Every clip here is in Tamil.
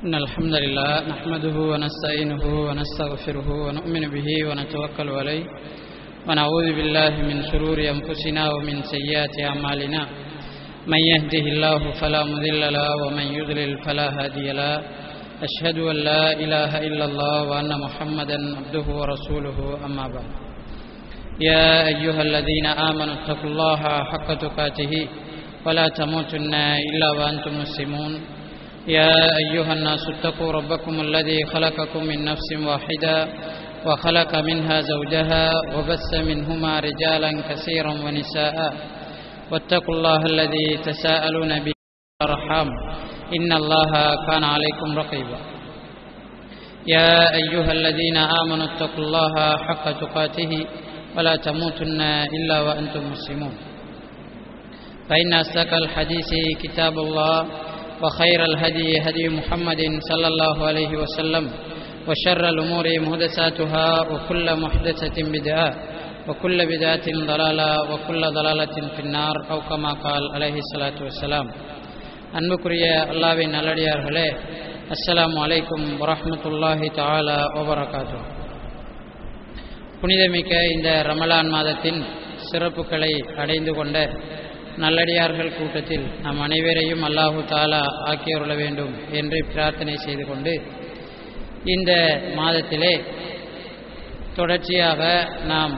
إن الحمد لله نحمده ونستعينه ونستغفره ونؤمن به ونتوكل عليه ونعوذ بالله من شرور أنفسنا ومن سيئات أعمالنا من يهده الله فلا مضل له ومن يضلل فلا هادي له أشهد أن لا إله إلا الله وأن محمدا عبده ورسوله أما بعد يا أيها الذين آمنوا اتقوا الله حق تقاته ولا تموتن إلا وأنتم مسلمون يا أيها الناس اتقوا ربكم الذي خلقكم من نفس واحدة وخلق منها زوجها وبث منهما رجالا كثيرا ونساء واتقوا الله الذي تساءلون به والأرحام إن الله كان عليكم رقيبا يا أيها الذين آمنوا اتقوا الله حق تقاته ولا تموتن إلا وأنتم مسلمون فإن أصدق الحديث كتاب الله وخير الهدي هدي محمد صلى الله عليه وسلم وشر الأمور محدثاتها وكل محدثة بدعة وكل بدعة ضلالة وكل ضلالة في النار أو كما قال عليه الصلاة والسلام அன்புக்குரிய அல்லாஹ்வின் நல்லடியார்களே, அஸ்ஸலாமு அலைக்கும் வரஹ்மத்துல்லாஹி தஆலா வபரகாத்துஹு. புனிதமிக்க இந்த ரமலான் மாதத்தின் சிறப்புகளை அடைந்து கொண்ட நல்லடியார்கள் கூட்டத்தில் நம் அனைவரையும் அல்லாஹு தஆலா ஆக்கியருள வேண்டும் என்று பிரார்த்தனை செய்து கொண்டு, இந்த மாதத்திலே தொடர்ச்சியாக நாம்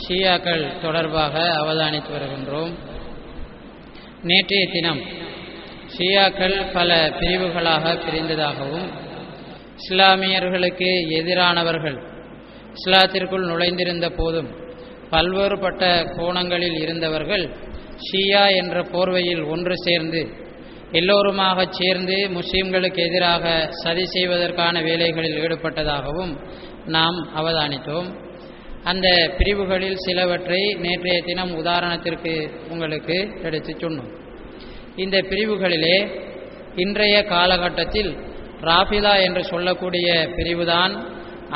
ஷியாக்கள் தொடர்பாக அவதானித்து வருகின்றோம். நேற்றைய தினம் ஷியாக்கள் பல பிரிவுகளாக பிரிந்ததாகவும், இஸ்லாமியர்களுக்கு எதிரானவர்கள் இஸ்லாத்திற்குள் நுழைந்திருந்த போதும் பல்வேறுபட்ட கோணங்களில் இருந்தவர்கள் ஷியா என்ற போர்வையில் ஒன்று சேர்ந்து எல்லோருமாக சேர்ந்து முஸ்லிம்களுக்கு எதிராக சதி செய்வதற்கான வேலைகளில் ஈடுபட்டதாகவும் நாம் அவதானித்தோம். அந்த பிரிவுகளில் சிலவற்றை நேற்றைய தினம் உதாரணத்திற்கு உங்களுக்கு எடுத்துச் சொன்னோம். இந்த பிரிவுகளிலே இன்றைய காலகட்டத்தில் ராஃபிதா என்று சொல்லக்கூடிய பிரிவுதான்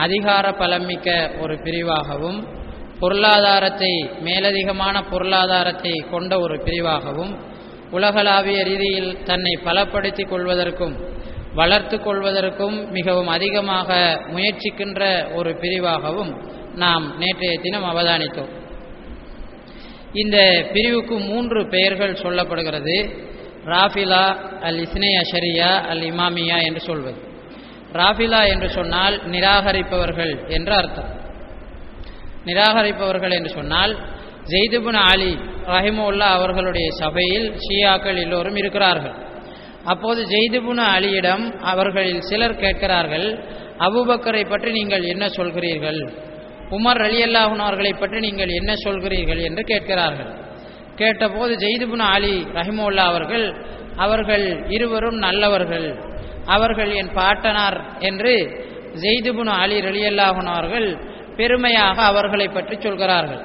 அதிகார பலமிக்க ஒரு பிரிவாகவும், பொருளாதாரத்தை மேலதிகமான பொருளாதாரத்தை கொண்ட ஒரு பிரிவாகவும், உலகளாவிய ரீதியில் தன்னை பலப்படுத்திக் கொள்வதற்கும் வளர்த்து கொள்வதற்கும் மிகவும் அதிகமாக முயற்சிக்கின்ற ஒரு பிரிவாகவும் நாம் நேற்றைய தினம் அவதானித்தோம். இந்த பிரிவுக்கு 3 பெயர்கள் சொல்லப்படுகிறது. ராஃபிலா, அல் இஸ்னை அஷரியா, அல் இமாமியா என்று சொல்வது. ராஃபிலா என்று சொன்னால் நிராகரிப்பவர்கள் என்று அர்த்தம். நிராகரிப்பவர்கள் என்று சொன்னால் ஸெய்த் இப்னு அலி ரஹிமஹுல்லாஹ் அவர்களுடைய சபையில் ஷியாக்கள் எல்லோரும் இருக்கிறார்கள். அப்போது ஸெய்த் இப்னு அலியிடம் அவர்களில் சிலர் கேட்கிறார்கள், அபூபக்கரை பற்றி நீங்கள் என்ன சொல்கிறீர்கள், உமர் ரலியல்லாஹு அன்ஹு அவர்களை பற்றி நீங்கள் என்ன சொல்கிறீர்கள் என்று கேட்கிறார்கள். கேட்டபோது ஸெய்த் இப்னு அலி ரஹிமஹுல்லாஹ் அவர்கள் இருவரும் நல்லவர்கள், அவர்கள் என் பாட்டனார் என்று ஸெய்த் இப்னு அலி ரலியல்லாஹு அன்ஹு அவர்கள் பெருமையாக அவர்களை பற்றி சொல்கிறார்கள்.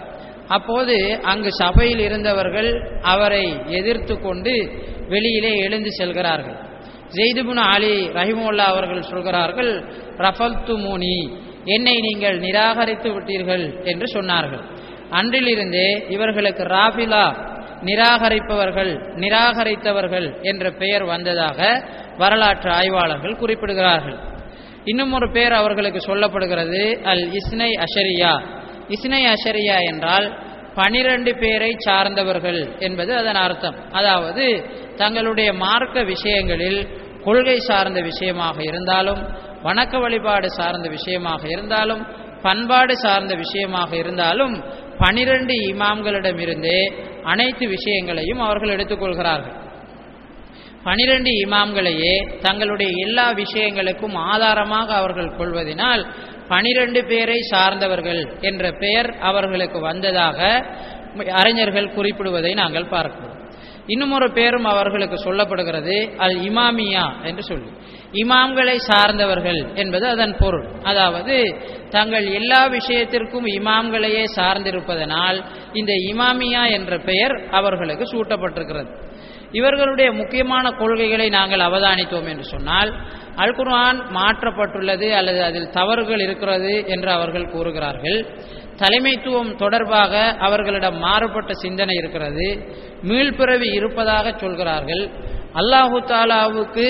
அப்போது அங்கு சபையில் இருந்தவர்கள் அவரை எதிர்த்து கொண்டு வெளியிலே எழுந்து செல்கிறார்கள். ஸெய்த் இப்னு அலி ரஹிமஹுல்லாஹ் அவர்கள் சொல்கிறார்கள், ரஃபல்துமூனி, என்னை நீங்கள் நிராகரித்து விட்டீர்கள் என்று சொன்னார்கள். அன்றிலிருந்தே இவர்களுக்கு ராஃபிலா, நிராகரிப்பவர்கள், நிராகரித்தவர்கள் என்ற பெயர் வந்ததாக வரலாற்று ஆய்வாளர்கள் குறிப்பிடுகிறார்கள். இன்னும் ஒரு பெயர் அவர்களுக்கு சொல்லப்படுகிறது, அல் இஸ்னை அஷரியா. இஸ்னை அஷரியா என்றால் 12 பேரை சார்ந்தவர்கள் என்பது அதன் அர்த்தம். அதாவது தங்களுடைய மார்க்க விஷயங்களில் கொள்கை சார்ந்த விஷயமாக இருந்தாலும், வணக்க வழிபாடு சார்ந்த விஷயமாக இருந்தாலும், பண்பாடு சார்ந்த விஷயமாக இருந்தாலும் 12 இமாம்களிடமிருந்தே அனைத்து விஷயங்களையும் அவர்கள் எடுத்துக்கொள்கிறார்கள். 12 இமாம்களையே தங்களுடைய எல்லா விஷயங்களுக்கும் ஆதாரமாக அவர்கள் கொள்வதனால் 12 பேரை சார்ந்தவர்கள் என்ற பெயர் அவர்களுக்கு வந்ததாக அறிஞர்கள் குறிப்பிடுவதை நாங்கள் பார்க்கிறோம். இன்னும் ஒரு பெயரும் அவர்களுக்கு சொல்லப்படுகிறது, அல் இமாமியா என்று சொல்லி. இமாம்களை சார்ந்தவர்கள் என்பது அதன் பொருள். அதாவது தங்கள் எல்லா விஷயத்திற்கும் இமாம்களையே சார்ந்திருப்பதனால் இந்த இமாமியா என்ற பெயர் அவர்களுக்கு சூட்டப்பட்டிருக்கிறது. இவர்களுடைய முக்கியமான கொள்கைகளை நாங்கள் அவதானித்தோம் என்று சொன்னால், அல் குர்ஆன் மாற்றப்பட்டுள்ளது அல்லது அதில் தவறுகள் இருக்கிறது என்று அவர்கள் கூறுகிறார்கள். தலைமைத்துவம் தொடர்பாக அவர்களிடம் மாறுபட்ட சிந்தனை இருக்கிறது. மீள்பிறவி இருப்பதாக சொல்கிறார்கள். அல்லாஹு தாலாவுக்கு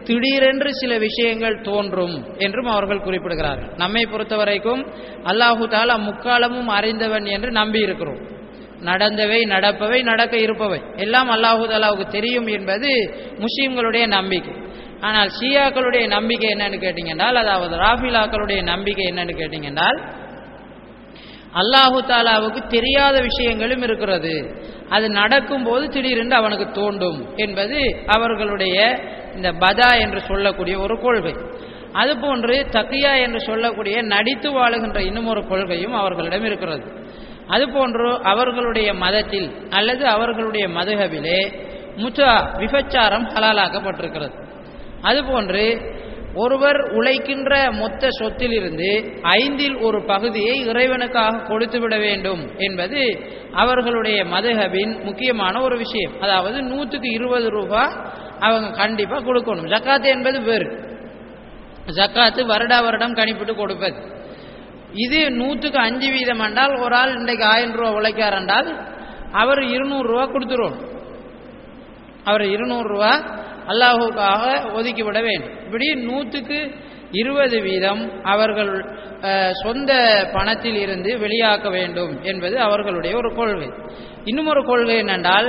திடீரென்று சில விஷயங்கள் தோன்றும் என்றும் அவர்கள் குறிப்பிடுகிறார்கள். நம்மை பொறுத்தவரைக்கும் அல்லாஹு தஆலா முக்காலமும் அறிந்தவன் என்று நம்பி இருக்கிறோம். நடந்தவை, நடப்பவை, நடக்க இருப்பவை எல்லாம் அல்லாஹு தஆலாவுக்கு தெரியும் என்பது முஸ்லிம்களுடைய நம்பிக்கை. ஆனால் ஷியாக்களுடைய நம்பிக்கை என்னன்னு கேட்டீங்கன்னால், அதாவது ராஃபிலாக்களுடைய நம்பிக்கை என்னன்னு கேட்டீங்கன்னால், அல்லாஹு தஆலாவுக்கு தெரியாத விஷயங்களும் இருக்கிறது. அது நடக்கும்போது திடீரென்று அவனுக்கு தோண்டும் என்பது அவர்களுடைய இந்த பதா என்று சொல்லக்கூடிய ஒரு கொள்கை. அதுபோன்று தக்கியா என்று சொல்லக்கூடிய நடித்து வாழுகின்ற இன்னும் ஒரு கொள்கையும் அவர்களிடம் இருக்கிறது. அதுபோன்று அவர்களுடைய மதத்தில் அல்லது அவர்களுடைய மதுஹபிலே முத்தா விபச்சாரம் ஹலாலாக்கப்பட்டிருக்கிறது. அதுபோன்று ஒருவர் உழைக்கின்ற மொத்த சொத்திலிருந்து 5இல் ஒரு பகுதியை இறைவனுக்காக கொடுத்துவிட வேண்டும் என்பது அவர்களுடைய மதுஹபின் முக்கியமான ஒரு விஷயம். அதாவது 100க்கு 20 ரூபாய் அவங்க கண்டிப்பாக கொடுக்கணும். ஜக்காத்து என்பது வேறு. ஜக்காத்து வருடம் கணிப்பிட்டு கொடுப்பது. இது 100க்கு 5 வீதம் என்றால் ஒரு ஆள் இன்றைக்கு 1000 ரூபா உழைக்கார் என்றால் அவர் 200 ரூபா கொடுத்துருவோம். அவர் 200 ரூபா அல்லாஹுக்காக ஒதுக்கிவிட வேண்டும். இப்படி 100க்கு 20 வீதம் அவர்கள் சொந்த பணத்தில் இருந்து வெளியாக்க வேண்டும் என்பது அவர்களுடைய ஒரு கொள்கை. இன்னும் ஒரு கொள்கை என்னென்றால்,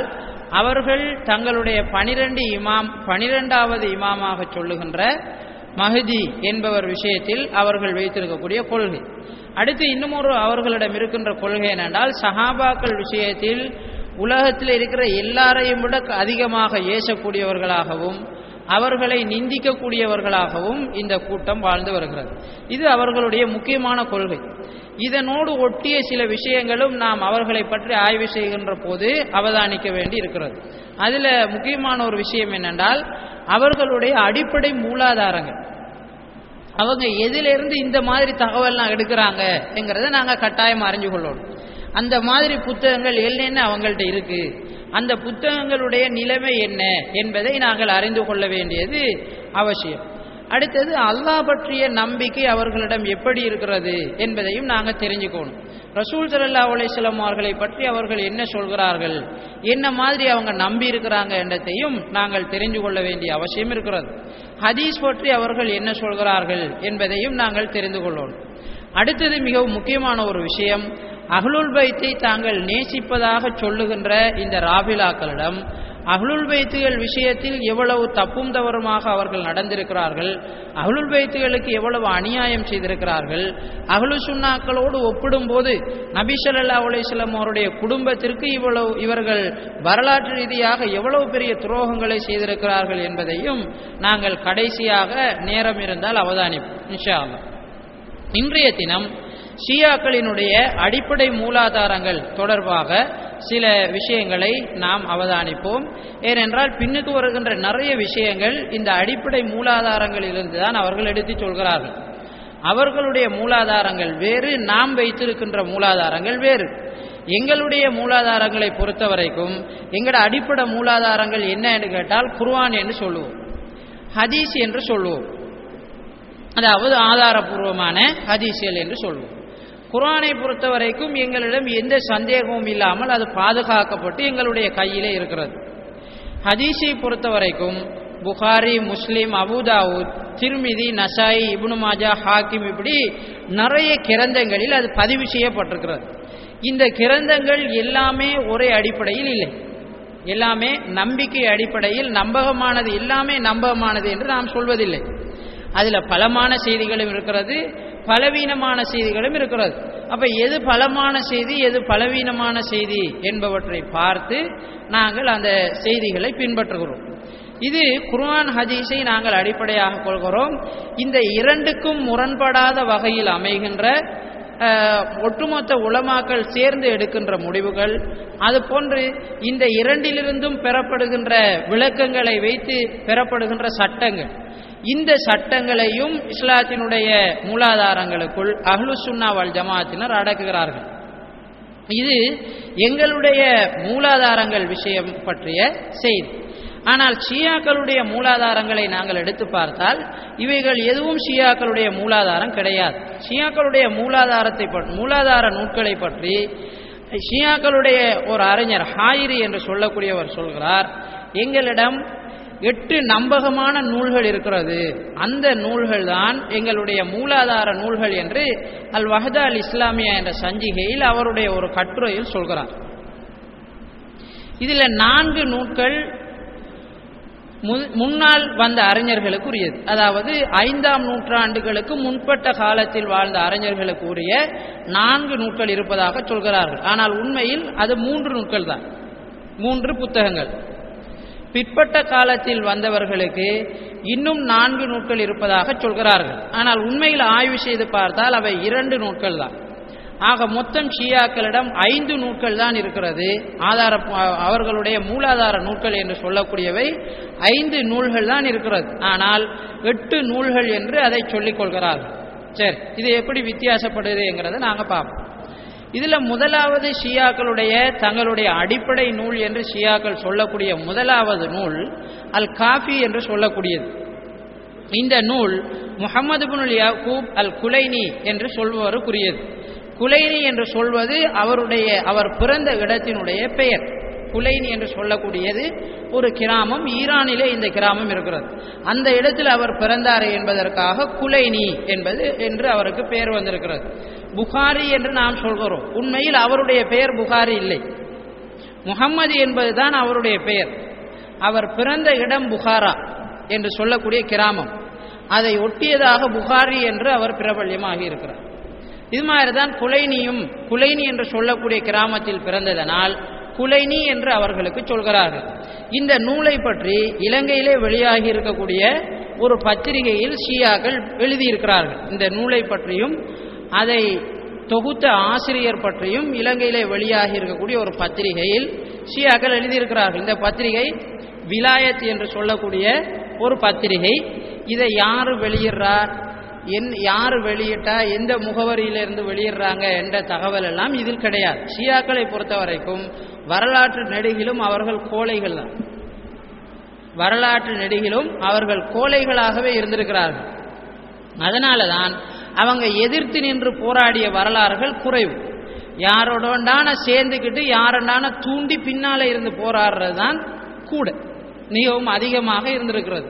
அவர்கள் தங்களுடைய 12வது இமாமாக சொல்லுகின்ற மஹதி என்பவர் விஷயத்தில் அவர்கள் வைத்திருக்கக்கூடிய கொள்கை. அடுத்து இன்னும் ஒரு அவர்களிடம் இருக்கின்ற கொள்கை என்னென்றால், சஹாபாக்கள் விஷயத்தில் உலகத்தில் இருக்கிற எல்லாரையும் விட அதிகமாக ஏசக்கூடியவர்களாகவும் அவர்களை நிந்திக்கக்கூடியவர்களாகவும் இந்த கூட்டம் வாழ்ந்து வருகிறது. இது அவர்களுடைய முக்கியமான கொள்கை. இதனோடு ஒட்டிய சில விஷயங்களும் நாம் அவர்களை பற்றி ஆய்வு செய்கின்ற போது அவதானிக்க வேண்டி இருக்கிறது. அதில் முக்கியமான ஒரு விஷயம் என்னென்றால், அவர்களுடைய அடிப்படை மூலாதாரங்கள், அவங்க எதிலிருந்து இந்த மாதிரி தகவல்லாம் எடுக்கிறாங்க என்கிறத நாங்கள் கட்டாயம் அறிஞ்சு கொள்ளணும். அந்த மாதிரி புத்தகங்கள் என்னென்ன அவங்கள்ட்ட இருக்கு, அந்த புத்தகங்களுடைய நிலைமை என்ன என்பதை நாங்கள் அறிந்து கொள்ள வேண்டியது அவசியம். அடுத்தது அல்லாஹ் பற்றிய நம்பிக்கை அவர்களிடம் எப்படி இருக்கிறது என்பதையும் நாங்கள் தெரிஞ்சுக்கணும். ரசூல் ஸல்லல்லாஹு அலைஹி வஸல்லம் அவர்களை பற்றி அவர்கள் என்ன சொல்கிறார்கள், என்ன மாதிரி அவங்க நம்பி இருக்கிறாங்க என்றதையும் நாங்கள் தெரிந்து கொள்ள வேண்டிய அவசியம் இருக்கிறது. ஹதீஸ் பற்றி அவர்கள் என்ன சொல்கிறார்கள் என்பதையும் நாங்கள் தெரிந்து கொள்ளணும். அடுத்தது மிகவும் முக்கியமான ஒரு விஷயம், அஹ்லுல் பைத்தை தாங்கள் நேசிப்பதாக சொல்லுகின்ற இந்த ராபிலாக்களிடம் அஹ்லுல் பைத்துகள் விஷயத்தில் எவ்வளவு தப்பும் தவறுமாக அவர்கள் நடந்திருக்கிறார்கள், அஹ்லுல் பைத்துகளுக்கு எவ்வளவு அநியாயம் செய்திருக்கிறார்கள், அஹ்லு சுன்னாக்களோடு ஒப்பிடும்போது நபி ஸல்லல்லாஹு அலைஹி வஸல்லம் அவருடைய குடும்பத்திற்கு இவர்கள் வரலாற்று ரீதியாக எவ்வளவு பெரிய துரோகங்களை செய்திருக்கிறார்கள் என்பதையும் நாங்கள் கடைசியாக நேரம் இருந்தால் அவதானிப்போம் இன்ஷா அல்லாஹ். இன்றைய தினம் ஷியாக்களினுடைய அடிப்படை மூலாதாரங்கள் தொடர்பாக சில விஷயங்களை நாம் அவதானிப்போம். ஏனென்றால் பின்னுக்கு வருகின்ற நிறைய விஷயங்கள் இந்த அடிப்படை மூலாதாரங்களிலிருந்து தான் அவர்கள் எடுத்து சொல்கிறார்கள். அவர்களுடைய மூலாதாரங்கள் வேறு, நாம் வைத்திருக்கின்ற மூலாதாரங்கள் வேறு. எங்களுடைய மூலாதாரங்களை பொறுத்தவரைக்கும் எங்களோட அடிப்படை மூலாதாரங்கள் என்ன என்று கேட்டால் குர்ஆன் என்று சொல்லுவோம், ஹதீஸ் என்று சொல்லுவோம், அதாவது ஆதாரபூர்வமான ஹதீஸ்கள் என்று சொல்லுவோம். குர்ஆனை பொறுத்தவரைக்கும் எங்களிடம் எந்த சந்தேகமும் இல்லாமல் அது பாதுகாக்கப்பட்டு எங்களுடைய கையிலே இருக்கிறது. ஹதீஸை பொறுத்தவரைக்கும் புகாரி, முஸ்லிம், அபூதாவூத், திர்மிதி, நசாயி, இப்னு மாஜா, ஹாக்கிம், இப்படி நிறைய கிரந்தங்களில் அது பதிவு செய்யப்பட்டிருக்கிறது. இந்த கிரந்தங்கள் எல்லாமே ஒரே அடிப்படையில் இல்லை, எல்லாமே நம்பிக்கை அடிப்படையில் நம்பகமானது, எல்லாமே நம்பகமானது என்று நாம் சொல்வதில்லை. அதில் பலமான செய்திகளும் இருக்கிறது, பலவீனமான செய்திகளும் இருக்கிறது. அப்ப எது பலமான செய்தி, எது பலவீனமான செய்தி என்பவற்றை பார்த்து நாங்கள் அந்த செய்திகளை பின்பற்றுகிறோம். இது குர்ஆன் ஹதீஸை நாங்கள் அடிப்படையாக கொள்கிறோம். இந்த இரண்டுக்கும் முரண்படாத வகையில் அமைகின்ற ஒட்டுமொத்த உலமாக்கள் சேர்ந்து எடுக்கின்ற முடிவுகள், அதுபோன்று இந்த இரண்டிலிருந்தும் பெறப்படுகின்ற விளக்கங்களை வைத்து பெறப்படுகின்ற சட்டங்கள், இந்த சட்டங்களையும் இஸ்லாத்தினுடைய மூலாதாரங்களுக்குள் அஹ்லு சுன்னா வல் ஜமாஅத்தினர் அடக்குகிறார்கள். இது எங்களுடைய மூலாதாரங்கள் விஷயம் பற்றிய செய்தி. ஆனால் ஷியாக்களுடைய மூலாதாரங்களை நாங்கள் எடுத்து பார்த்தால் இவைகள் எதுவும் ஷியாக்களுடைய மூலாதாரம் கிடையாது. ஷியாக்களுடைய மூலாதார நூட்களை பற்றி ஷியாக்களுடைய ஒரு அறிஞர் ஹாயிரி என்று சொல்லக்கூடியவர் சொல்கிறார், எங்களிடம் 8 நம்பகமான நூல்கள் இருக்கிறது. அந்த நூல்கள் தான் எங்களுடைய மூலாதார நூல்கள் என்று அல் வஹதா அல் இஸ்லாமியா என்ற சஞ்சிகையில் அவருடைய ஒரு கட்டுரையில் சொல்கிறார். இதில் 4 நூல்கள் முன்னால் வந்த அறிஞர்களுக்கு உரியது. அதாவது 5ஆம் நூற்றாண்டுகளுக்கு முன்பட்ட காலத்தில் வாழ்ந்த அறிஞர்களுக்கு உரிய 4 நூல்கள் இருப்பதாக சொல்கிறார்கள். ஆனால் உண்மையில் அது 3 நூல்கள் தான், 3 புத்தகங்கள். பிற்பட்ட காலத்தில் வந்தவர்களுக்கு இன்னும் 4 நூல்கள் இருப்பதாக சொல்கிறார்கள். ஆனால் உண்மையில் ஆய்வு செய்து பார்த்தால் அவை 2 நூல்கள் தான். ஆக மொத்தம் ஷியாக்களிடம் 5 நூல்கள் தான் இருக்கிறது. அவர்களுடைய மூலாதார நூல்கள் என்று சொல்லக்கூடியவை 5 நூல்கள் தான் இருக்கிறது. ஆனால் 8 நூல்கள் என்று அதை சொல்லிக் கொள்கிறார்கள். சரி, இது எப்படி வித்தியாசப்படுதுங்கிறத நாங்கள் பார்ப்போம். இதில் முதலாவது ஷியாக்களுடைய தங்களுடைய அடிப்படை நூல் என்று ஷியாக்கள் சொல்லக்கூடிய முதலாவது நூல் அல் காஃபி என்று சொல்லக்கூடியது. இந்த நூல் முஹம்மது இப்னுல் யாக்கூப் அல் குலைனி என்று சொல்பவருக்குரியது. குலைனி என்று சொல்வது அவர் பிறந்த இடத்தினுடைய பெயர். குலைனி என்று சொல்லக்கூடியது ஒரு கிராமம், ஈரானிலே இந்த கிராமம் இருக்கிறது. அந்த இடத்தில் அவர் பிறந்தார் என்பதற்காக குலைனி என்று அவருக்கு பெயர் வந்திருக்கிறது. புகாரி என்று நாம் சொல்கிறோம். உண்மையில் அவருடைய பெயர் புகாரி இல்லை, முஹம்மது என்பதுதான் அவருடைய பெயர். அவர் பிறந்த இடம் புகாரா என்று சொல்லக்கூடிய கிராமம், அதை ஒட்டியதாக புகாரி என்று அவர் பிரபல்யமாகி இருக்கிறார். இது மாதிரி தான் குலைனி என்று சொல்லக்கூடிய கிராமத்தில் பிறந்ததனால் குலைனி என்று அவர்களுக்கு சொல்கிறார்கள். இந்த நூலை பற்றி இலங்கையிலே வெளியாகி இருக்கக்கூடிய ஒரு பத்திரிகையில் ஷியாக்கள் எழுதியிருக்கிறார்கள். இந்த நூலை பற்றியும் அதை தொகுத்த ஆசிரியர் பற்றியும் இலங்கையிலே வெளியாகி இருக்கக்கூடிய ஒரு பத்திரிகையில் ஷியாக்கள் எழுதியிருக்கிறார்கள். இந்த பத்திரிகை விலாயத் என்று சொல்லக்கூடிய ஒரு பத்திரிகை. இதை யார் வெளியிடுறார், யார் வெளியிட்டா, எந்த முகவரியிலிருந்து வெளியிடுறாங்க என்ற தகவல் எல்லாம் இதில் கிடையாது. ஷியாக்களை பொறுத்த வரைக்கும் வரலாற்று நெடுகிலும் அவர்கள் கோழைகள் தான். வரலாற்று நெடுகிலும் அவர்கள் கோழைகளாகவே இருந்திருக்கிறார்கள். அதனால தான் அவங்க எதிர்த்து நின்று போராடிய வரலாறுகள் குறைவு. யாரோடான சேர்ந்துக்கிட்டு யாரோடான தூண்டி பின்னால இருந்து போராடுறது தான் கூட மிகவும் அதிகமாக இருந்திருக்கிறது.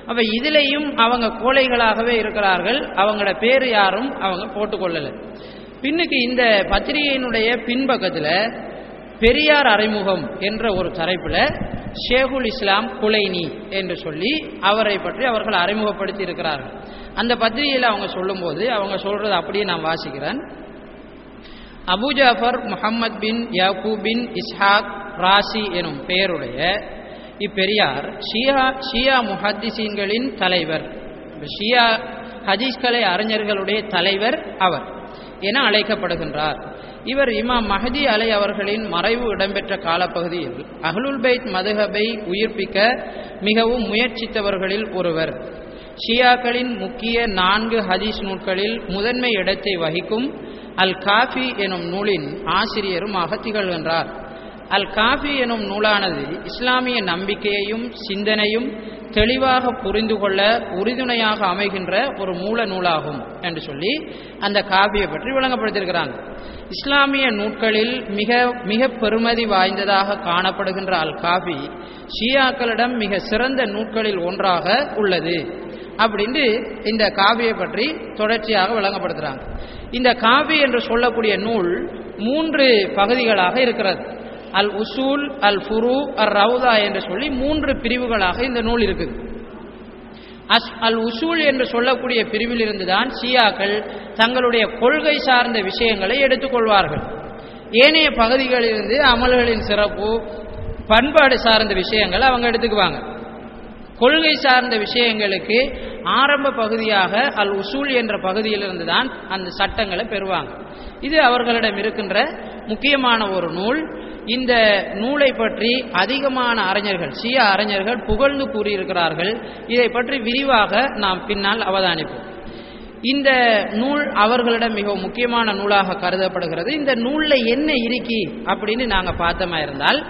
அப்ப இதிலையும் அவங்க கோழைகளாகவே இருக்கிறார்கள். அவங்களோட பேர் யாரும் அவங்க போட்டுக்கொள்ளல. பின்னுக்கு இந்த பத்திரிகையினுடைய பின்பக்கத்தில் பெரியார் அறிமுகம் என்ற ஒரு தலைப்பில் ஷேகுல் இஸ்லாம் குலைனி என்று சொல்லி அவரை பற்றி அவர்கள் அறிமுகப்படுத்தி இருக்கிறார்கள். அந்த பத்திரிகையில் அவங்க சொல்லும்போது அவங்க சொல்றது அப்படியே நான் வாசிக்கிறேன். அபு ஜாஃபர் முஹம்மத் பின் யாக்கூப் பின் இஸ்ஹாக் ராசி எனும் பெயருடைய இப்பெரியார் ஷியா முஹத்திசீன்களின் தலைவர், ஷியா ஹதீஸ்கலை அறிஞர்களுடைய தலைவர் அவர் என அழைக்கப்படுகின்றார். இவர் இமாம் மஹதி அலை அவர்களின் மறைவு இடம்பெற்ற காலப்பகுதியில் அஹ்லுல் பைத் மதுஹபை உயிர்ப்பிக்க மிகவும் முயற்சித்தவர்களில் ஒருவர். ஷியாக்களின் முக்கிய 4 ஹதீஸ் நூல்களில் முதன்மை இடத்தை வகிக்கும் அல் காஃபி எனும் நூலின் ஆசிரியருமாக திகழ்கின்றார். அல் காஃபி எனும் நூலானது இஸ்லாமிய நம்பிக்கையையும் சிந்தனையும் தெளிவாக புரிந்து கொள்ள உறுதுணையாக அமைகின்ற ஒரு மூல நூலாகும் என்று சொல்லி அந்த காஃபியை பற்றி விளங்கப்படுத்தியிருக்கிறாங்க. இஸ்லாமிய நூல்களில் மிக மிக பெருமதி வாய்ந்ததாக காணப்படுகின்ற அல் காஃபி ஷியாக்களிடம் மிக சிறந்த நூல்களில் ஒன்றாக உள்ளது அப்படின்னு இந்த காஃபியை பற்றி தொடர்ச்சியாக விளங்கப்படுத்துகிறாங்க. இந்த காஃபி என்று சொல்லக்கூடிய நூல் 3 பகுதிகளாக இருக்கிறது. அல் உசூல், அல் ஃபுரு, அர் ரவுதா என்று சொல்லி 3 பிரிவுகளாக இந்த நூல் இருக்குது. அல் உசூல் என்று சொல்லக்கூடிய பிரிவில் இருந்துதான் ஷியாக்கள் தங்களுடைய கொள்கை சார்ந்த விஷயங்களை எடுத்துக்கொள்வார்கள். ஏனைய பகுதிகளிலிருந்து அமல்களின் சிறப்பு, பண்பாடு சார்ந்த விஷயங்களை அவங்க எடுத்துக்குவாங்க. கொள்கை சார்ந்த விஷயங்களுக்கு ஆரம்ப பகுதியாக அல் உசூல் என்ற பகுதியிலிருந்து தான் அந்த சட்டங்களை பெறுவாங்க. இது அவர்களிடம் இருக்கின்ற முக்கியமான ஒரு நூல். இந்த நூலை பற்றி அதிகமான அறிஞர்கள், ஷியா அறிஞர்கள் புகழ்ந்து கூறியிருக்கிறார்கள். இதை பற்றி விரிவாக நாம் பின்னால் அவதானிப்போம். இந்த நூல் அவர்களிடம் மிகவும் முக்கியமான நூலாக கருதப்படுகிறது. இந்த நூலில் என்ன இருக்கி அப்படின்னு நாங்கள் பார்த்தோமா இருந்தால்